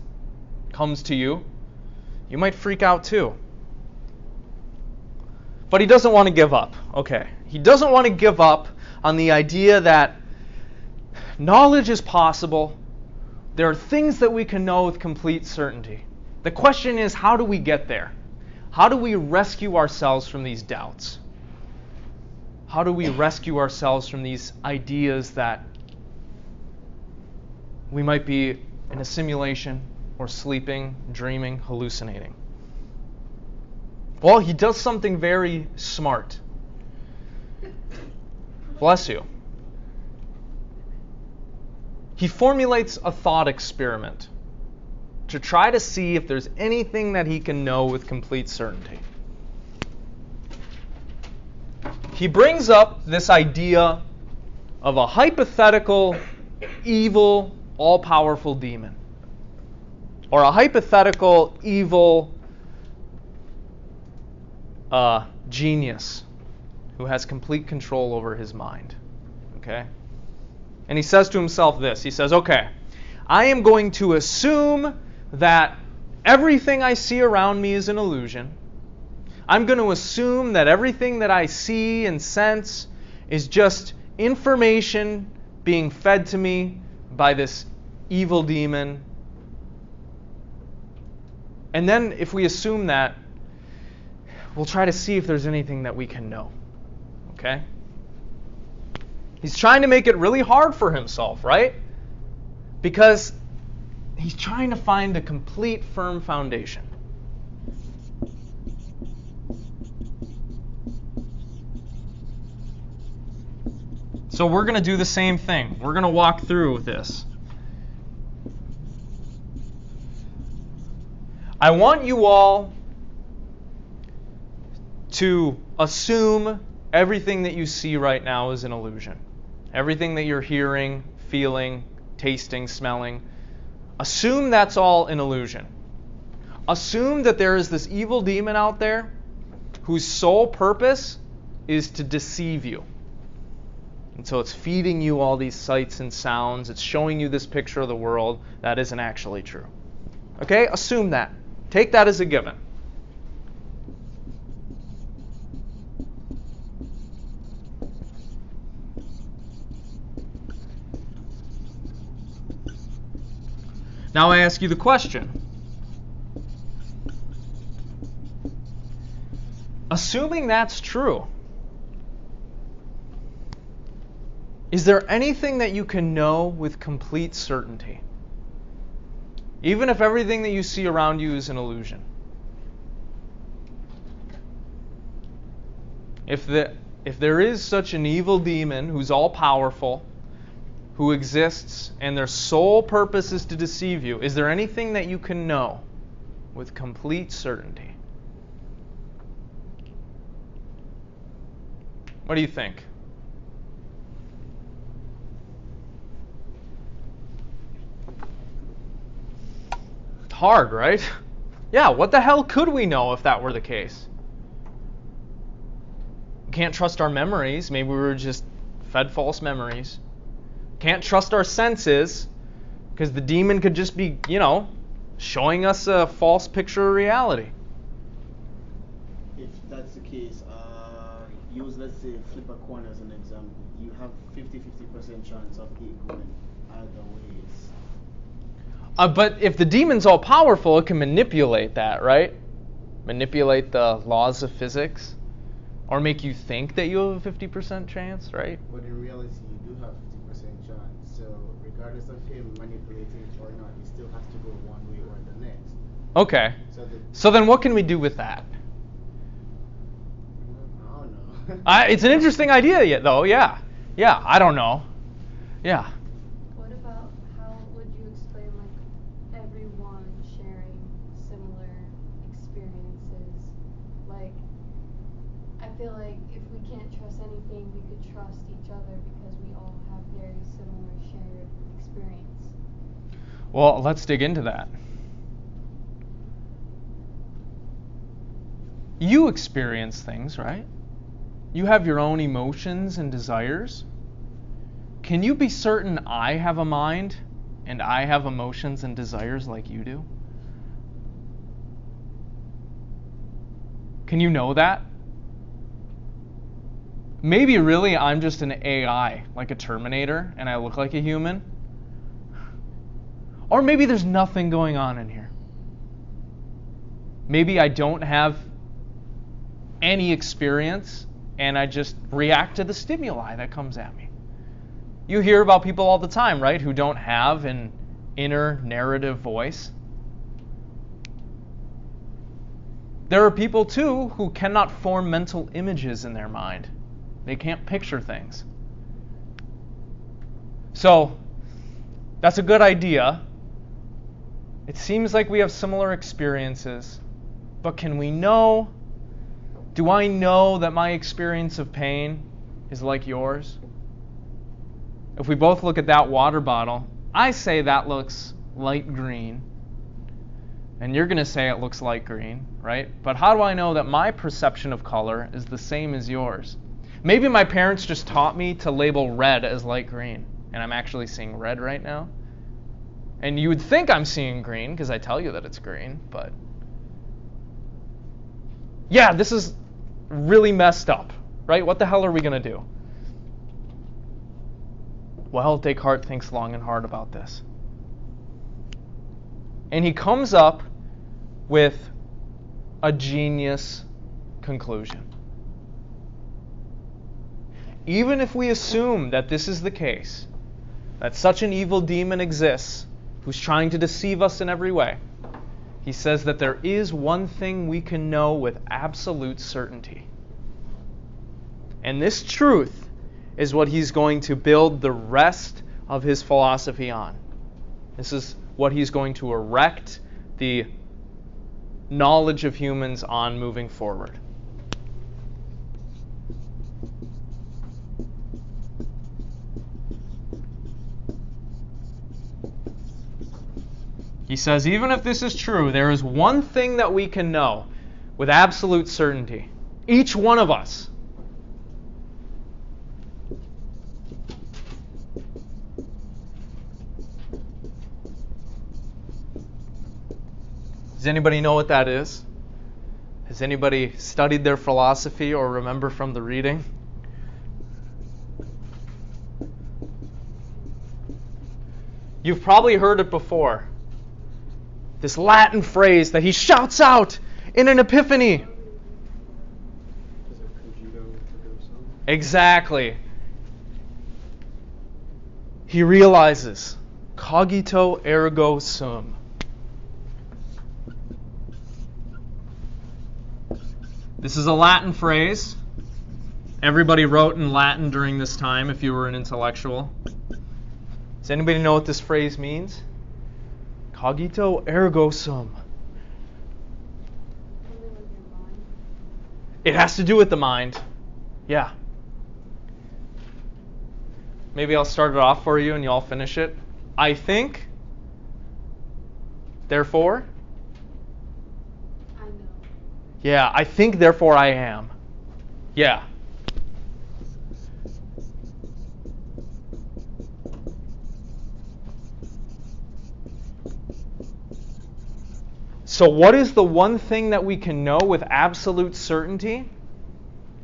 comes to you. You might freak out too. But he doesn't want to give up. Okay. He doesn't want to give up on the idea that knowledge is possible. There are things that we can know with complete certainty. The question is, how do we get there? How do we rescue ourselves from these doubts? How do we rescue ourselves from these ideas that we might be in a simulation or sleeping, dreaming, hallucinating? Well, he does something very smart. Bless you. He formulates a thought experiment to try to see if there's anything that he can know with complete certainty. He brings up this idea of a hypothetical, evil, all-powerful demon. Or a hypothetical, evil genius who has complete control over his mind. Okay? And he says to himself this. He says, okay, I am going to assume that everything I see around me is an illusion. I'm going to assume that everything that I see and sense is just information being fed to me by this evil demon. And then if we assume that, we'll try to see if there's anything that we can know. Okay? He's trying to make it really hard for himself, right? Because he's trying to find a complete, firm foundation. So we're going to do the same thing. We're going to walk through this. I want you all to assume everything that you see right now is an illusion. Everything that you're hearing, feeling, tasting, smelling. Assume that's all an illusion. Assume that there is this evil demon out there whose sole purpose is to deceive you. And so it's feeding you all these sights and sounds. It's showing you this picture of the world that isn't actually true. Okay? Assume that. Take that as a given. Now I ask you the question. Assuming that's true, is there anything that you can know with complete certainty? Even if everything that you see around you is an illusion. If there is such an evil demon who's all-powerful, who exists, and their sole purpose is to deceive you, is there anything that you can know with complete certainty? What do you think? It's hard, right? Yeah, what the hell could we know if that were the case? We can't trust our memories. Maybe we were just fed false memories. Can't trust our senses because the demon could just be, showing us a false picture of reality. If that's the case, use, let's say, flip a coin as an example. You have 50% chance of it going either ways. But if the demon's all powerful, it can manipulate that, right? Manipulate the laws of physics. Or make you think that you have a 50% chance, right? But in reality, you do have 50% chance. So regardless of him manipulating it or not, he still has to go one way or the next. Okay. So then what can we do with that? I don't know. It's an interesting idea, though. Yeah. Yeah, I don't know. Yeah. What about how would you explain everyone sharing similar experiences? I feel like if we can't trust anything, we could trust each other because we all have very similar shared experience. Well, let's dig into that. You experience things, right? You have your own emotions and desires. Can you be certain I have a mind and I have emotions and desires like you do? Can you know that? Maybe really I'm just an AI, like a Terminator, and I look like a human. Or maybe there's nothing going on in here. Maybe I don't have any experience and I just react to the stimuli that comes at me. You hear about people all the time, right, who don't have an inner narrative voice. There are people, too, who cannot form mental images in their mind. They can't picture things. So, that's a good idea. It seems like we have similar experiences, but can we know? Do I know that my experience of pain is like yours? If we both look at that water bottle, I say that looks light green, and you're going to say it looks light green, right? But how do I know that my perception of color is the same as yours? Maybe my parents just taught me to label red as light green, and I'm actually seeing red right now. And you would think I'm seeing green because I tell you that it's green, but yeah, this is really messed up, right? What the hell are we going to do? Well, Descartes thinks long and hard about this. And he comes up with a genius conclusion. Even if we assume that this is the case, that such an evil demon exists who's trying to deceive us in every way, he says that there is one thing we can know with absolute certainty. And this truth is what he's going to build the rest of his philosophy on. This is what he's going to erect the knowledge of humans on moving forward. He says, even if this is true, there is one thing that we can know with absolute certainty. Each one of us. Does anybody know what that is? Has anybody studied their philosophy or remember from the reading? You've probably heard it before. This Latin phrase that he shouts out in an epiphany. Is it cogito ergo sum? Exactly. He realizes, cogito ergo sum. This is a Latin phrase. Everybody wrote in Latin during this time if you were an intellectual. Does anybody know what this phrase means? Cogito ergo sum. It has to do with the mind. Yeah. Maybe I'll start it off for you and you all finish it. I think, therefore. I know. Yeah, I think, therefore I am. Yeah. So what is the one thing that we can know with absolute certainty?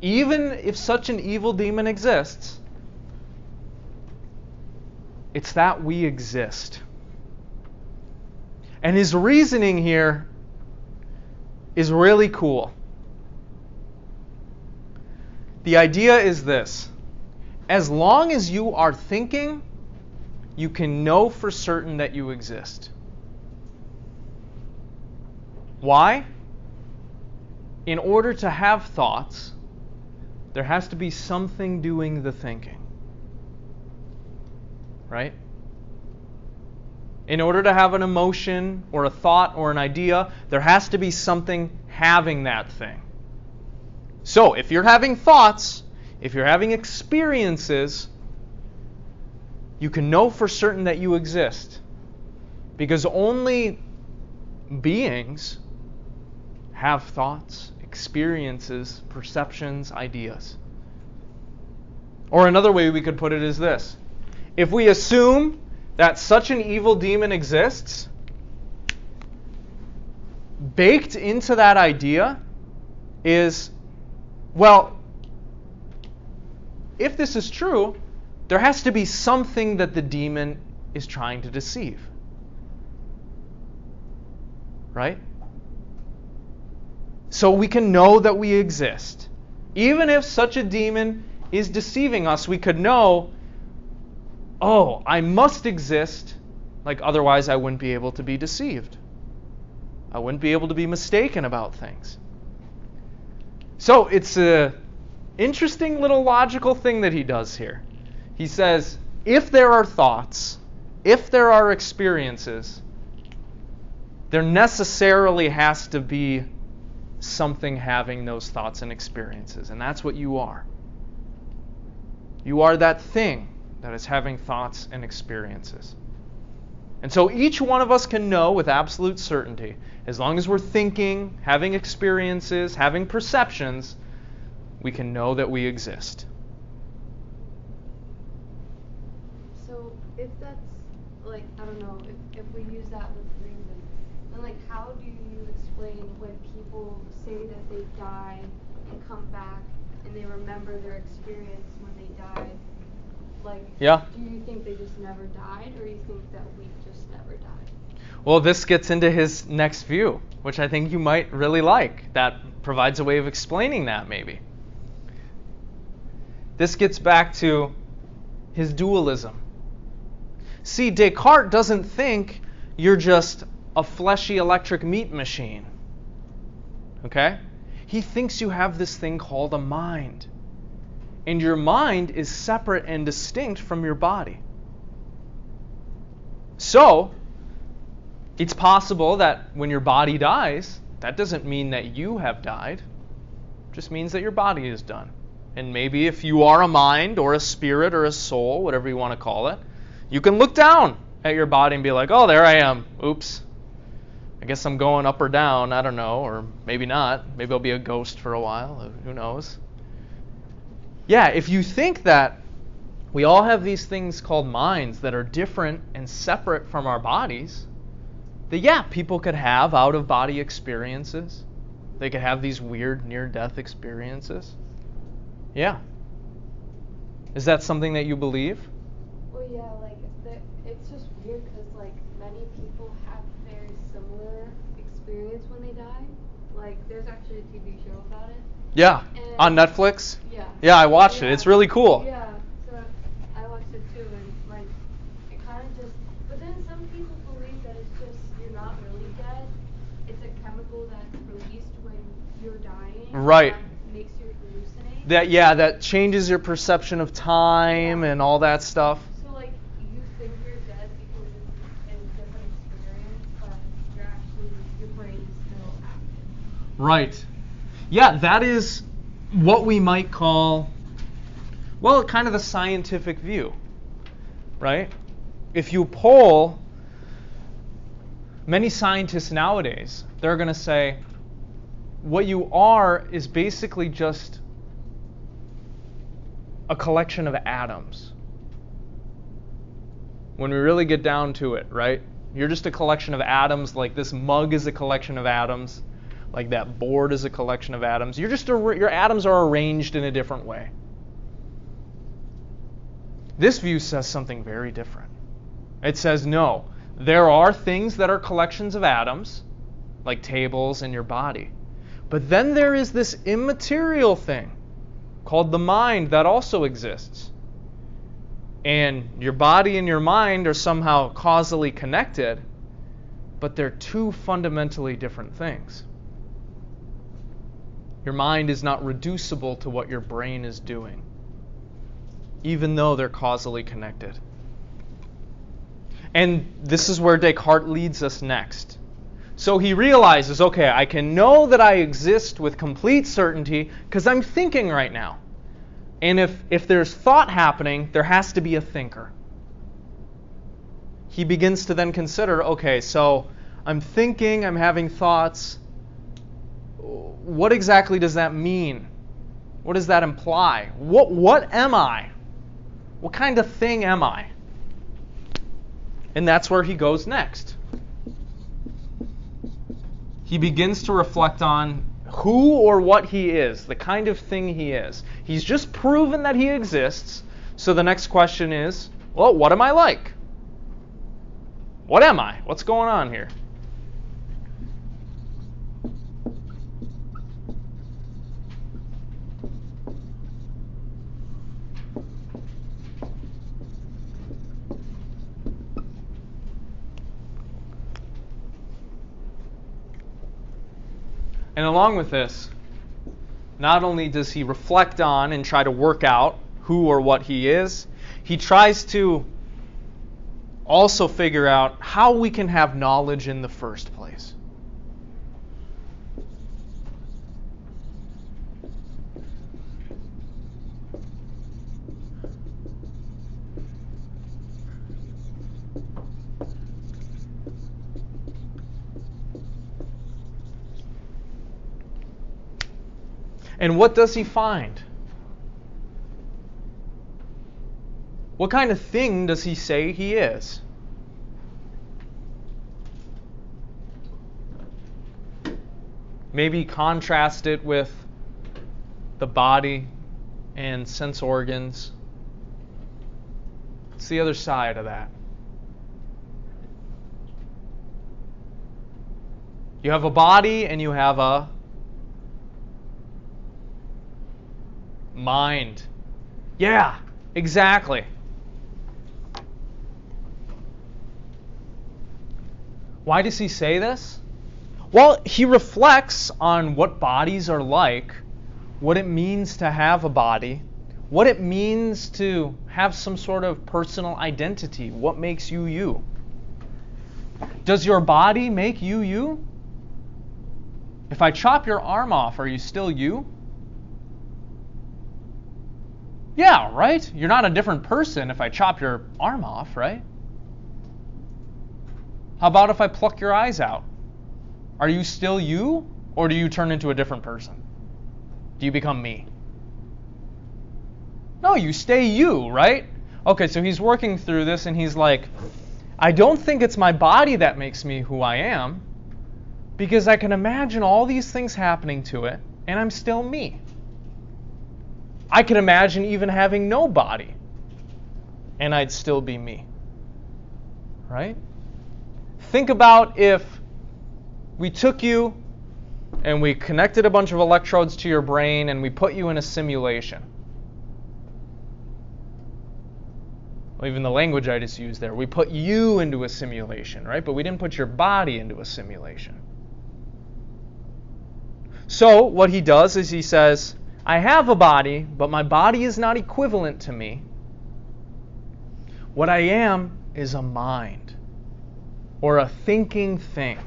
Even if such an evil demon exists, it's that we exist. And his reasoning here is really cool. The idea is this: as long as you are thinking, you can know for certain that you exist. Why? In order to have thoughts, there has to be something doing the thinking. Right? In order to have an emotion or a thought or an idea, there has to be something having that thing. So, if you're having thoughts, if you're having experiences, you can know for certain that you exist. Because only beings have thoughts, experiences, perceptions, ideas. Or another way we could put it is this: if we assume that such an evil demon exists, baked into that idea is, well, if this is true, there has to be something that the demon is trying to deceive. Right? So we can know that we exist. Even if such a demon is deceiving us, we could know, oh, I must exist, like otherwise I wouldn't be able to be deceived. I wouldn't be able to be mistaken about things. So it's an interesting little logical thing that he does here. He says, if there are thoughts, if there are experiences, there necessarily has to be something having those thoughts and experiences. And that's what you are. You are that thing that is having thoughts and experiences. And so each one of us can know with absolute certainty, as long as we're thinking, having experiences, having perceptions, we can know that we exist. So if that's, like, I don't know, if we use that with reason, then, like, how do you explain when people say that they die and come back and they remember their experience when they died? Like, Yeah. do you think they just never died, or you think that we just never died? Well, this gets into his next view, which I think you might really like. That provides a way of explaining that, maybe. This gets back to his dualism. See, Descartes doesn't think you're just a fleshy electric meat machine. Okay? He thinks you have this thing called a mind. And your mind is separate and distinct from your body. So, it's possible that when your body dies, that doesn't mean that you have died. It just means that your body is done. And maybe if you are a mind or a spirit or a soul, whatever you want to call it, you can look down at your body and be like, oh, there I am. Oops. I guess I'm going up or down. I don't know. Or maybe not. Maybe I'll be a ghost for a while. Who knows? Yeah, if you think that we all have these things called minds that are different and separate from our bodies, then yeah, people could have out-of-body experiences. They could have these weird near-death experiences. Yeah. Is that something that you believe? Well, yeah, like it's just weird because like many people have very similar experience when they die. Like there's actually a TV show about it. Yeah. And on Netflix? Yeah. Yeah, I watched it. It's really cool. Yeah. So I watched it too, and like it kind of just. But then some people believe that it's just you're not really dead. It's a chemical that's released when you're dying. Right. That makes you hallucinate. That changes your perception of time and all that stuff. So like you think you're dead because it's in a different experience, but you're actually your brain is still active. Right. Yeah, that is what we might call, well, kind of the scientific view, right? If you poll many scientists nowadays, they're going to say what you are is basically just a collection of atoms. When we really get down to it, right? You're just a collection of atoms, like this mug is a collection of atoms. Like that board is a collection of atoms. Your atoms are arranged in a different way. This view says something very different. It says, no, there are things that are collections of atoms, like tables in your body. But then there is this immaterial thing called the mind that also exists. And your body and your mind are somehow causally connected, but they're two fundamentally different things. Your mind is not reducible to what your brain is doing, even though they're causally connected. And this is where Descartes leads us next. So he realizes, okay, I can know that I exist with complete certainty because I'm thinking right now. And if there's thought happening, there has to be a thinker. He begins to then consider, okay, so I'm thinking, I'm having thoughts. What exactly does that mean? What does that imply? What am I? What kind of thing am I? And that's where he goes next. He begins to reflect on who or what he is, the kind of thing he is. He's just proven that he exists. So the next question is, well, what am I like? What am I? What's going on here? And along with this, not only does he reflect on and try to work out who or what he is, he tries to also figure out how we can have knowledge in the first place. And what does he find? What kind of thing does he say he is? Maybe contrast it with the body and sense organs. It's the other side of that. You have a body and you have a mind. Yeah, exactly. Why does he say this? Well, he reflects on what bodies are like, what it means to have a body, what it means to have some sort of personal identity. What makes you you? Does your body make you you? If I chop your arm off, are you still you? Yeah, right? You're not a different person if I chop your arm off, right? How about if I pluck your eyes out? Are you still you, or do you turn into a different person? Do you become me? No, you stay you, right? Okay, so he's working through this and he's like, I don't think it's my body that makes me who I am, because I can imagine all these things happening to it, and I'm still me. I can imagine even having no body, and I'd still be me. Right? Think about if we took you and we connected a bunch of electrodes to your brain and we put you in a simulation. Well, even the language I just used there. We put you into a simulation, right? But we didn't put your body into a simulation. So what he does is he says, I have a body, but my body is not equivalent to me. What I am is a mind, or a thinking thing.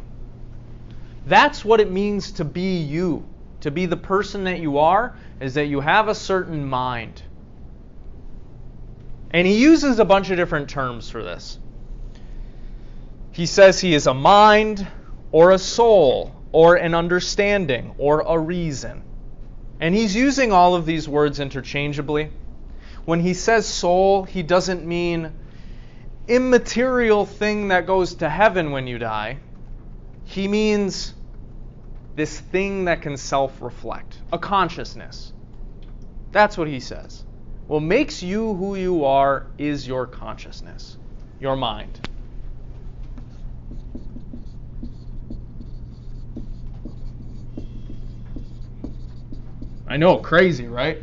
That's what it means to be you. To be the person that you are, is that you have a certain mind. And he uses a bunch of different terms for this. He says he is a mind, or a soul, or an understanding, or a reason. And he's using all of these words interchangeably. When he says soul, he doesn't mean immaterial thing that goes to heaven when you die. He means this thing that can self-reflect, a consciousness. That's what he says. What makes you who you are is your consciousness, your mind. I know, crazy, right?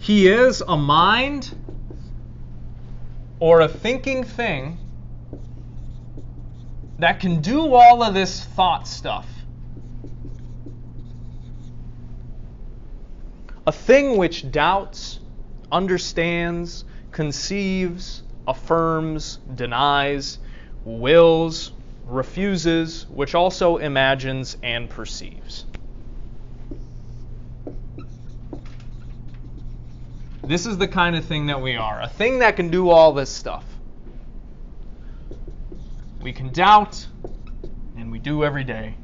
He is a mind or a thinking thing that can do all of this thought stuff. A thing which doubts, understands, conceives, affirms, denies, wills, refuses, which also imagines and perceives. This is the kind of thing that we are. A thing that can do all this stuff. We can doubt, and we do every day.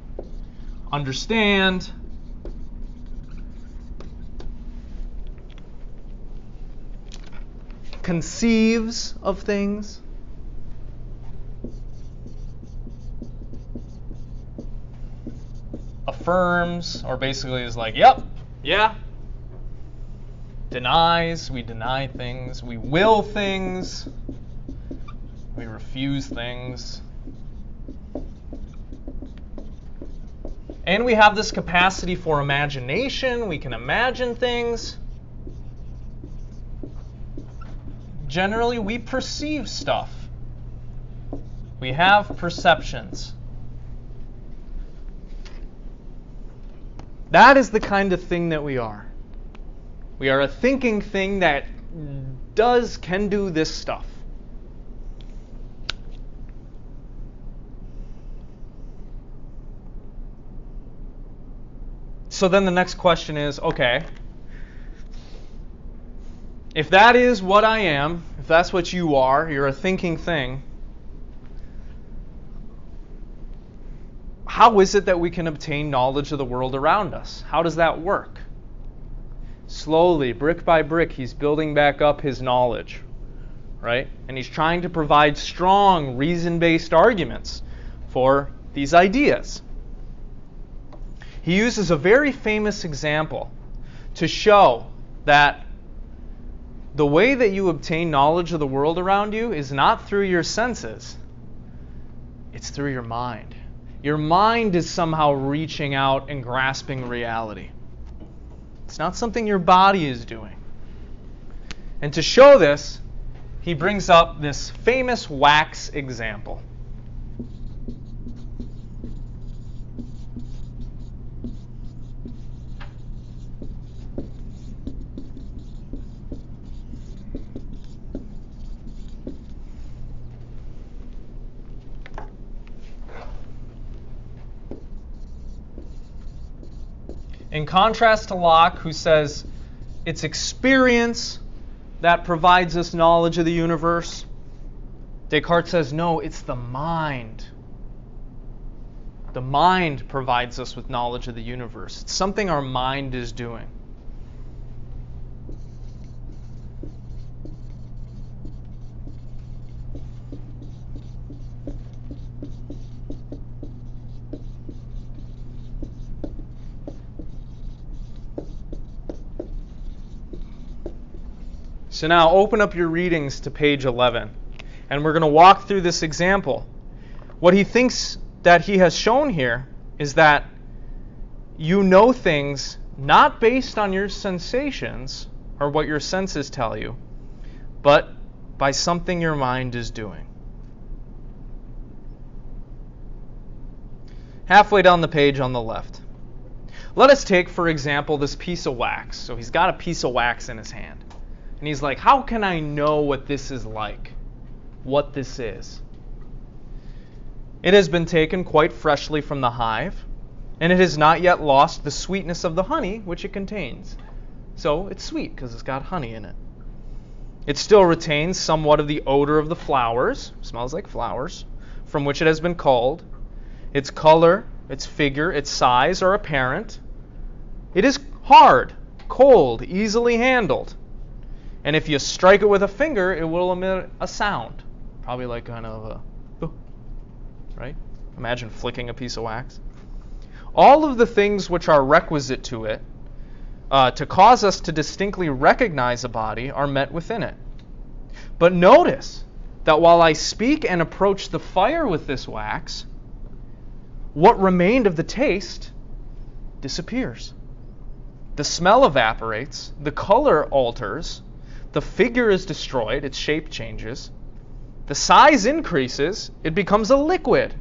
Understand, conceives of things, affirms, or basically is like, yep, yeah. Denies, we deny things. We will things. We refuse things. And we have this capacity for imagination. We can imagine things. Generally, we perceive stuff. We have perceptions. That is the kind of thing that we are. We are a thinking thing that can do this stuff. So then the next question is, okay, if that is what I am, if that's what you are, you're a thinking thing, how is it that we can obtain knowledge of the world around us? How does that work? Slowly, brick by brick, he's building back up his knowledge, right? And he's trying to provide strong, reason-based arguments for these ideas. He uses a very famous example to show that the way that you obtain knowledge of the world around you is not through your senses. It's through your mind. Your mind is somehow reaching out and grasping reality. It's not something your body is doing. And to show this, he brings up this famous wax example. In contrast to Locke, who says it's experience that provides us knowledge of the universe, Descartes says, no, it's the mind. The mind provides us with knowledge of the universe. It's something our mind is doing. So now open up your readings to page 11, and we're going to walk through this example. What he thinks that he has shown here is that you know things not based on your sensations or what your senses tell you, but by something your mind is doing. Halfway down the page on the left. Let us take, for example, this piece of wax. So he's got a piece of wax in his hand. And he's like, how can I know what this is like? What this is? It has been taken quite freshly from the hive, and it has not yet lost the sweetness of the honey which it contains. So it's sweet because it's got honey in it. It still retains somewhat of the odor of the flowers, smells like flowers, from which it has been culled. Its color, its figure, its size are apparent. It is hard, cold, easily handled. And if you strike it with a finger, it will emit a sound. Probably like kind of a, right? Imagine flicking a piece of wax. All of the things which are requisite to it, to cause us to distinctly recognize a body, are met within it. But notice that while I speak and approach the fire with this wax, what remained of the taste disappears. The smell evaporates, the color alters, the figure is destroyed, its shape changes. The size increases, it becomes a liquid.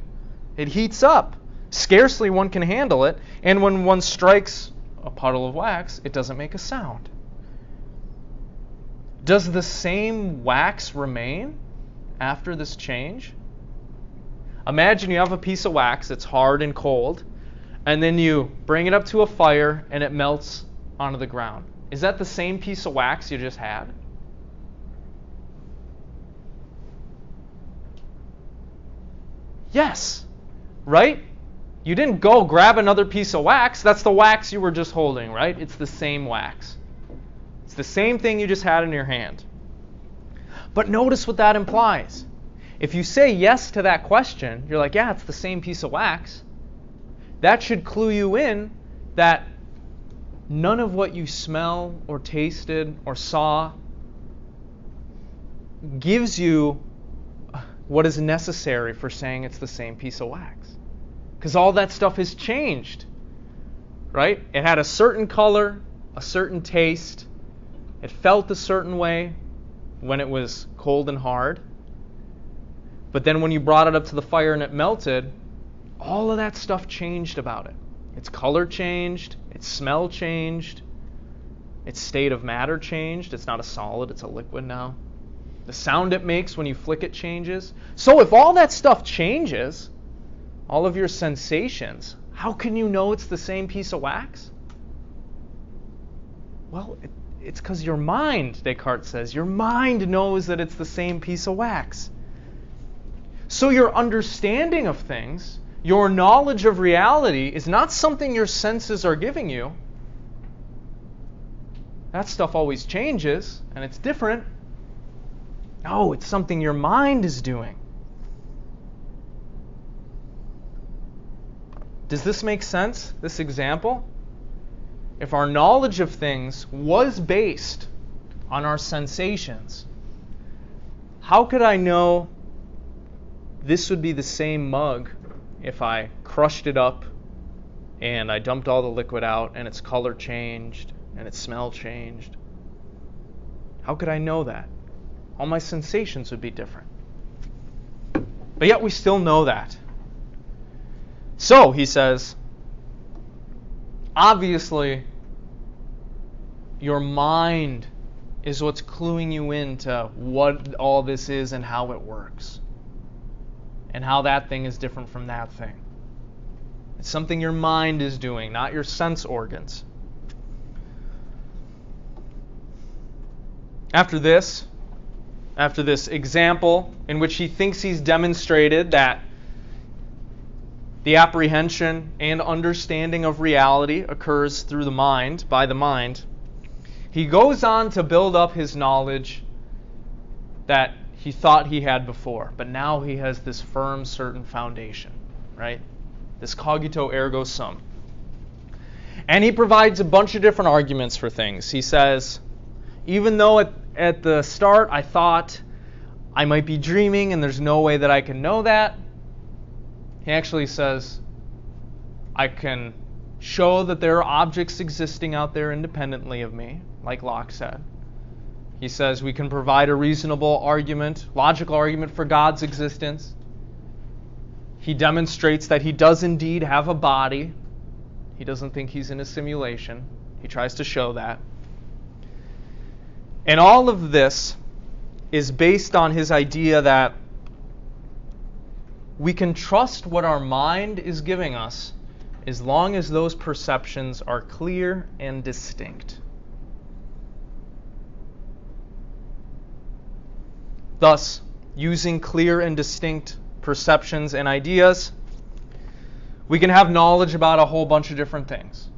It heats up. Scarcely one can handle it, and when one strikes a puddle of wax, it doesn't make a sound. Does the same wax remain after this change? Imagine you have a piece of wax that's hard and cold, and then you bring it up to a fire and it melts onto the ground. Is that the same piece of wax you just had? Yes, right? You didn't go grab another piece of wax. That's the wax you were just holding, right? It's the same wax. It's the same thing you just had in your hand. But notice what that implies. If you say yes to that question, you're like, yeah, it's the same piece of wax. That should clue you in that none of what you smell or tasted or saw gives you what is necessary for saying it's the same piece of wax. Because all that stuff has changed, right? It had a certain color, a certain taste. It felt a certain way when it was cold and hard. But then when you brought it up to the fire and it melted, all of that stuff changed about it. Its color changed, its smell changed, its state of matter changed. It's not a solid, it's a liquid now. The sound it makes when you flick it changes. So if all that stuff changes, all of your sensations, how can you know it's the same piece of wax? Well, it's because your mind, Descartes says, your mind knows that it's the same piece of wax. So your understanding of things, your knowledge of reality is not something your senses are giving you. That stuff always changes, and it's different. No, it's something your mind is doing. Does this make sense, this example? If our knowledge of things was based on our sensations, how could I know this would be the same mug if I crushed it up and I dumped all the liquid out and its color changed and its smell changed? How could I know that? All my sensations would be different. But yet we still know that. So, he says, obviously, your mind is what's cluing you into what all this is and how it works. And how that thing is different from that thing. It's something your mind is doing, not your sense organs. After this example in which he thinks he's demonstrated that the apprehension and understanding of reality occurs through the mind, by the mind, he goes on to build up his knowledge that he thought he had before, but now he has this firm, certain foundation, right? This cogito ergo sum. And he provides a bunch of different arguments for things. He says, even though at the start I thought I might be dreaming and there's no way that I can know that, he actually says, I can show that there are objects existing out there independently of me, like Locke said. He says we can provide a reasonable argument, logical argument for God's existence. He demonstrates that he does indeed have a body. He doesn't think he's in a simulation. He tries to show that. And all of this is based on his idea that we can trust what our mind is giving us as long as those perceptions are clear and distinct. Thus, using clear and distinct perceptions and ideas, we can have knowledge about a whole bunch of different things.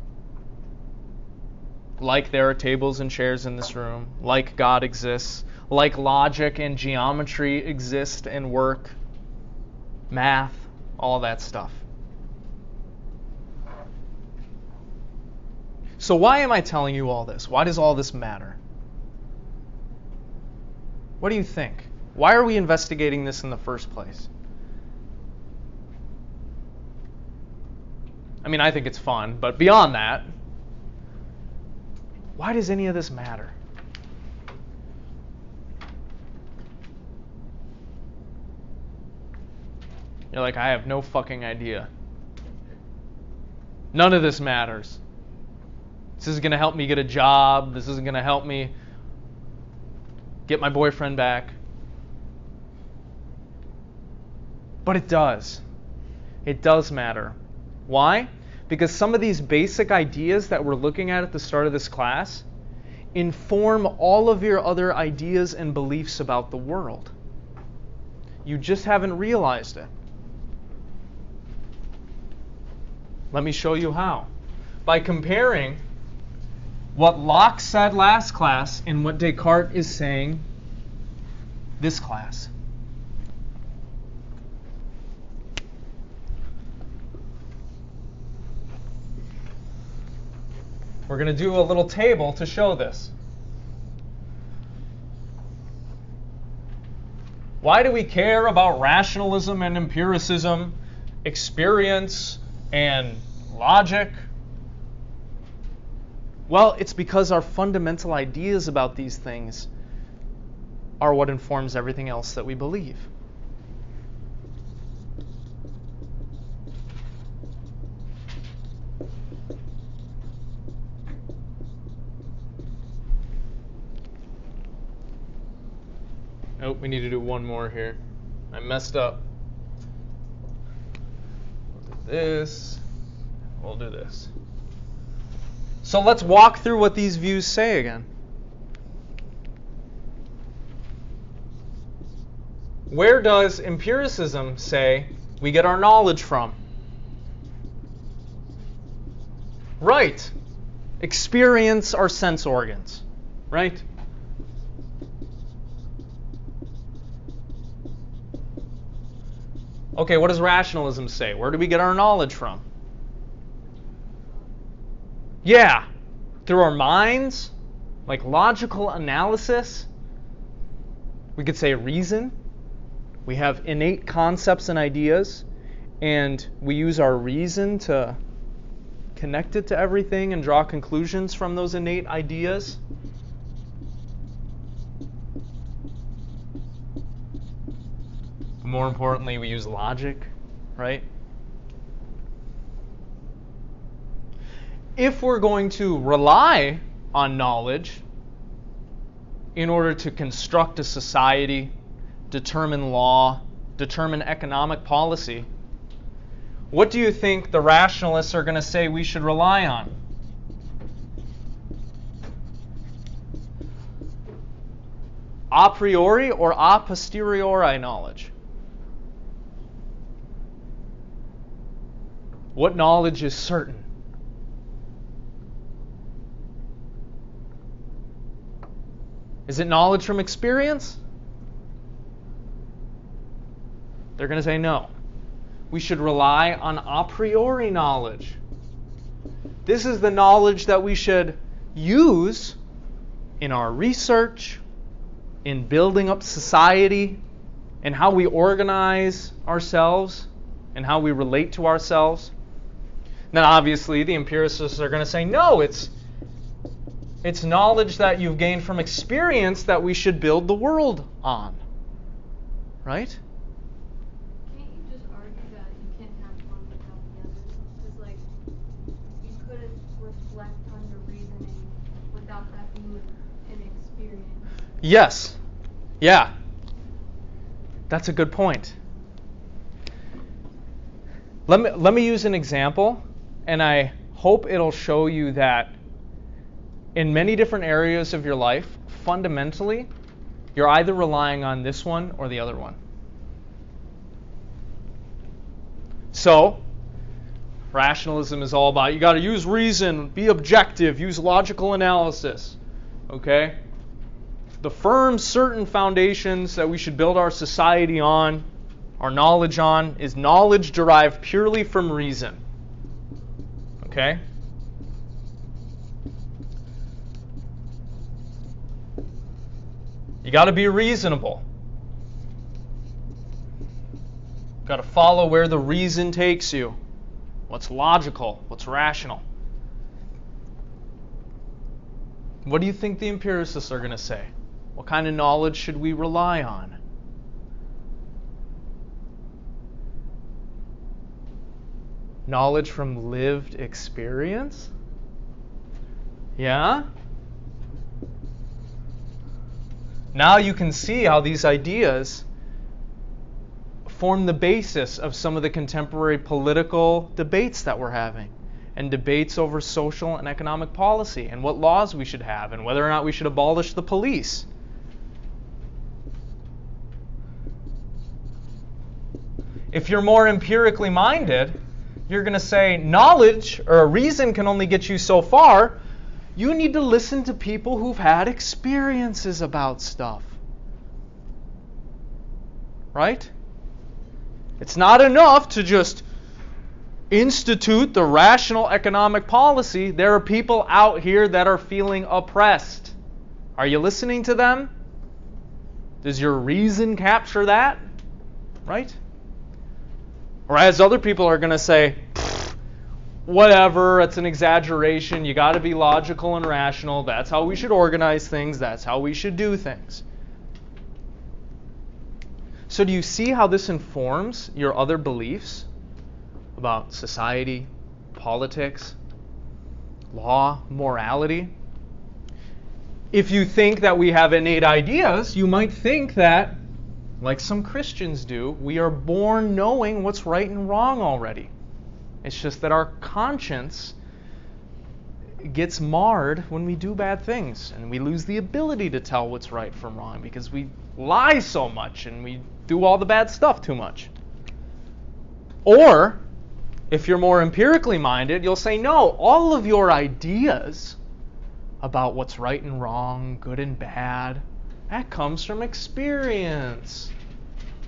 Like there are tables and chairs in this room, like God exists, like logic and geometry exist and work, math, all that stuff. So why am I telling you all this? Why does all this matter? What do you think? Why are we investigating this in the first place? I mean, I think it's fun, but beyond that, why does any of this matter? You're like, I have no fucking idea. None of this matters. This isn't going to help me get a job. This isn't going to help me get my boyfriend back. But it does. It does matter. Why? Because some of these basic ideas that we're looking at the start of this class inform all of your other ideas and beliefs about the world. You just haven't realized it. Let me show you how. By comparing what Locke said last class and what Descartes is saying this class. We're going to do a little table to show this. Why do we care about rationalism and empiricism, experience and logic? Well, it's because our fundamental ideas about these things are what informs everything else that we believe. Oh, we need to do one more here. I messed up. We'll do this. We'll do this. So let's walk through what these views say again. Where does empiricism say we get our knowledge from? Right. Experience our sense organs. Right? Okay, what does rationalism say? Where do we get our knowledge from? Yeah, through our minds, like logical analysis. We could say reason. We have innate concepts and ideas, and we use our reason to connect it to everything and draw conclusions from those innate ideas. more importantly, we use logic, right? If we're going to rely on knowledge in order to construct a society, determine law, determine economic policy, what do you think the rationalists are going to say we should rely on? A priori or a posteriori knowledge? What knowledge is certain? Is it knowledge from experience? They're going to say no. We should rely on a priori knowledge. This is the knowledge that we should use in our research, in building up society, in how we organize ourselves, and how we relate to ourselves. Then obviously the empiricists are going to say, no, it's knowledge that you've gained from experience that we should build the world on. Right? Can't you just argue that you can't have one without the other? Because, like, you couldn't reflect on your reasoning without that being an experience. Yes. Yeah. That's a good point. Let me use an example, and I hope it'll show you that in many different areas of your life, fundamentally, you're either relying on this one or the other one. So, rationalism is all about you got to use reason, be objective, use logical analysis. Okay? The firm, certain foundations that we should build our society on, our knowledge on, is knowledge derived purely from reason. Okay? You got to be reasonable. Got to follow where the reason takes you. What's logical, what's rational. What do you think the empiricists are going to say? What kind of knowledge should we rely on? Knowledge from lived experience? Yeah? Now you can see how these ideas form the basis of some of the contemporary political debates that we're having, and debates over social and economic policy, and what laws we should have, and whether or not we should abolish the police. If you're more empirically minded, you're going to say knowledge or reason can only get you so far. You need to listen to people who've had experiences about stuff. Right? It's not enough to just institute the rational economic policy. There are people out here that are feeling oppressed. Are you listening to them? Does your reason capture that? Right? Whereas other people are going to say, whatever, it's an exaggeration. You got to be logical and rational. That's how we should organize things. That's how we should do things. So do you see how this informs your other beliefs about society, politics, law, morality? If you think that we have innate ideas, you might think that, like some Christians do, we are born knowing what's right and wrong already. It's just that our conscience gets marred when we do bad things, and we lose the ability to tell what's right from wrong because we lie so much and we do all the bad stuff too much. Or, if you're more empirically minded, you'll say, no, all of your ideas about what's right and wrong, good and bad, that comes from experience.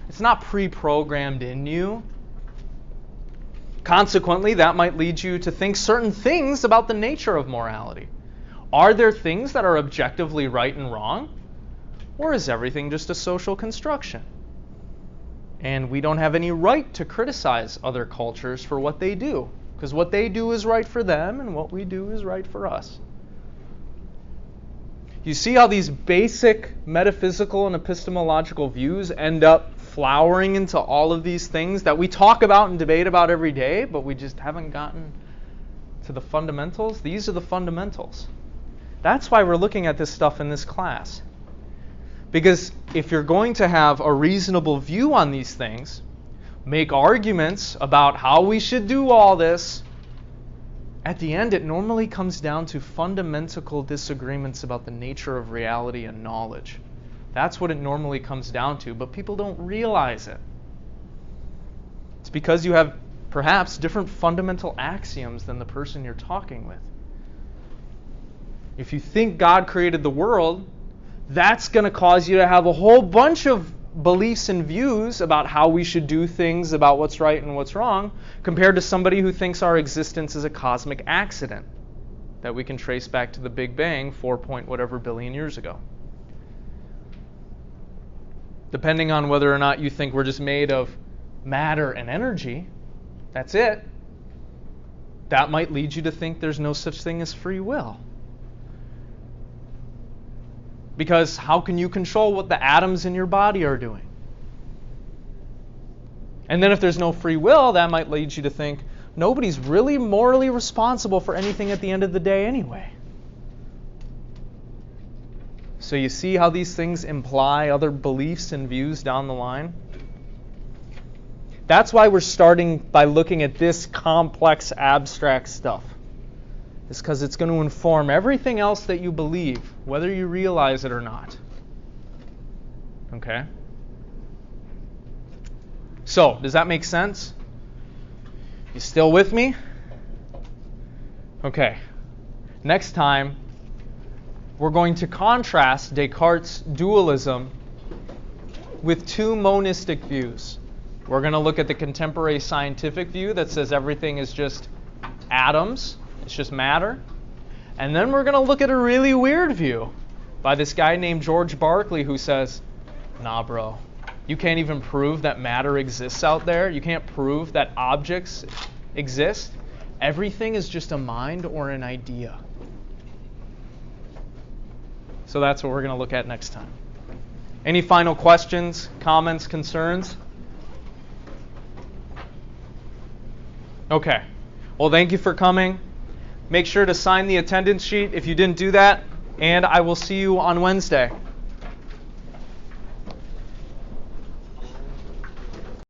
It's not pre-programmed in you. Consequently, that might lead you to think certain things about the nature of morality. Are there things that are objectively right and wrong? Or is everything just a social construction? And we don't have any right to criticize other cultures for what they do, because what they do is right for them and what we do is right for us. You see how these basic metaphysical and epistemological views end up flowering into all of these things that we talk about and debate about every day, but we just haven't gotten to the fundamentals? These are the fundamentals. That's why we're looking at this stuff in this class. Because if you're going to have a reasonable view on these things, make arguments about how we should do all this, at the end it normally comes down to fundamental disagreements about the nature of reality and knowledge. That's what it normally comes down to, but people don't realize it. It's because you have perhaps different fundamental axioms than the person you're talking with. If you think God created the world, that's going to cause you to have a whole bunch of beliefs and views about how we should do things, about what's right and what's wrong, compared to somebody who thinks our existence is a cosmic accident that we can trace back to the Big Bang 4-point-whatever billion years ago. Depending on whether or not you think we're just made of matter and energy, that's it, that might lead you to think there's no such thing as free will. Because how can you control what the atoms in your body are doing? And then if there's no free will, that might lead you to think nobody's really morally responsible for anything at the end of the day anyway. So you see how these things imply other beliefs and views down the line? That's why we're starting by looking at this complex, abstract stuff. It's because it's going to inform everything else that you believe, whether you realize it or not. Okay? So, does that make sense? You still with me? Okay. Next time, we're going to contrast Descartes' dualism with two monistic views. We're going to look at the contemporary scientific view that says everything is just atoms. It's just matter. And then we're going to look at a really weird view by this guy named George Berkeley who says, nah, bro, you can't even prove that matter exists out there. You can't prove that objects exist. Everything is just a mind or an idea. So that's what we're going to look at next time. Any final questions, comments, concerns? Okay. Well, thank you for coming. Make sure to sign the attendance sheet if you didn't do that, and I will see you on Wednesday.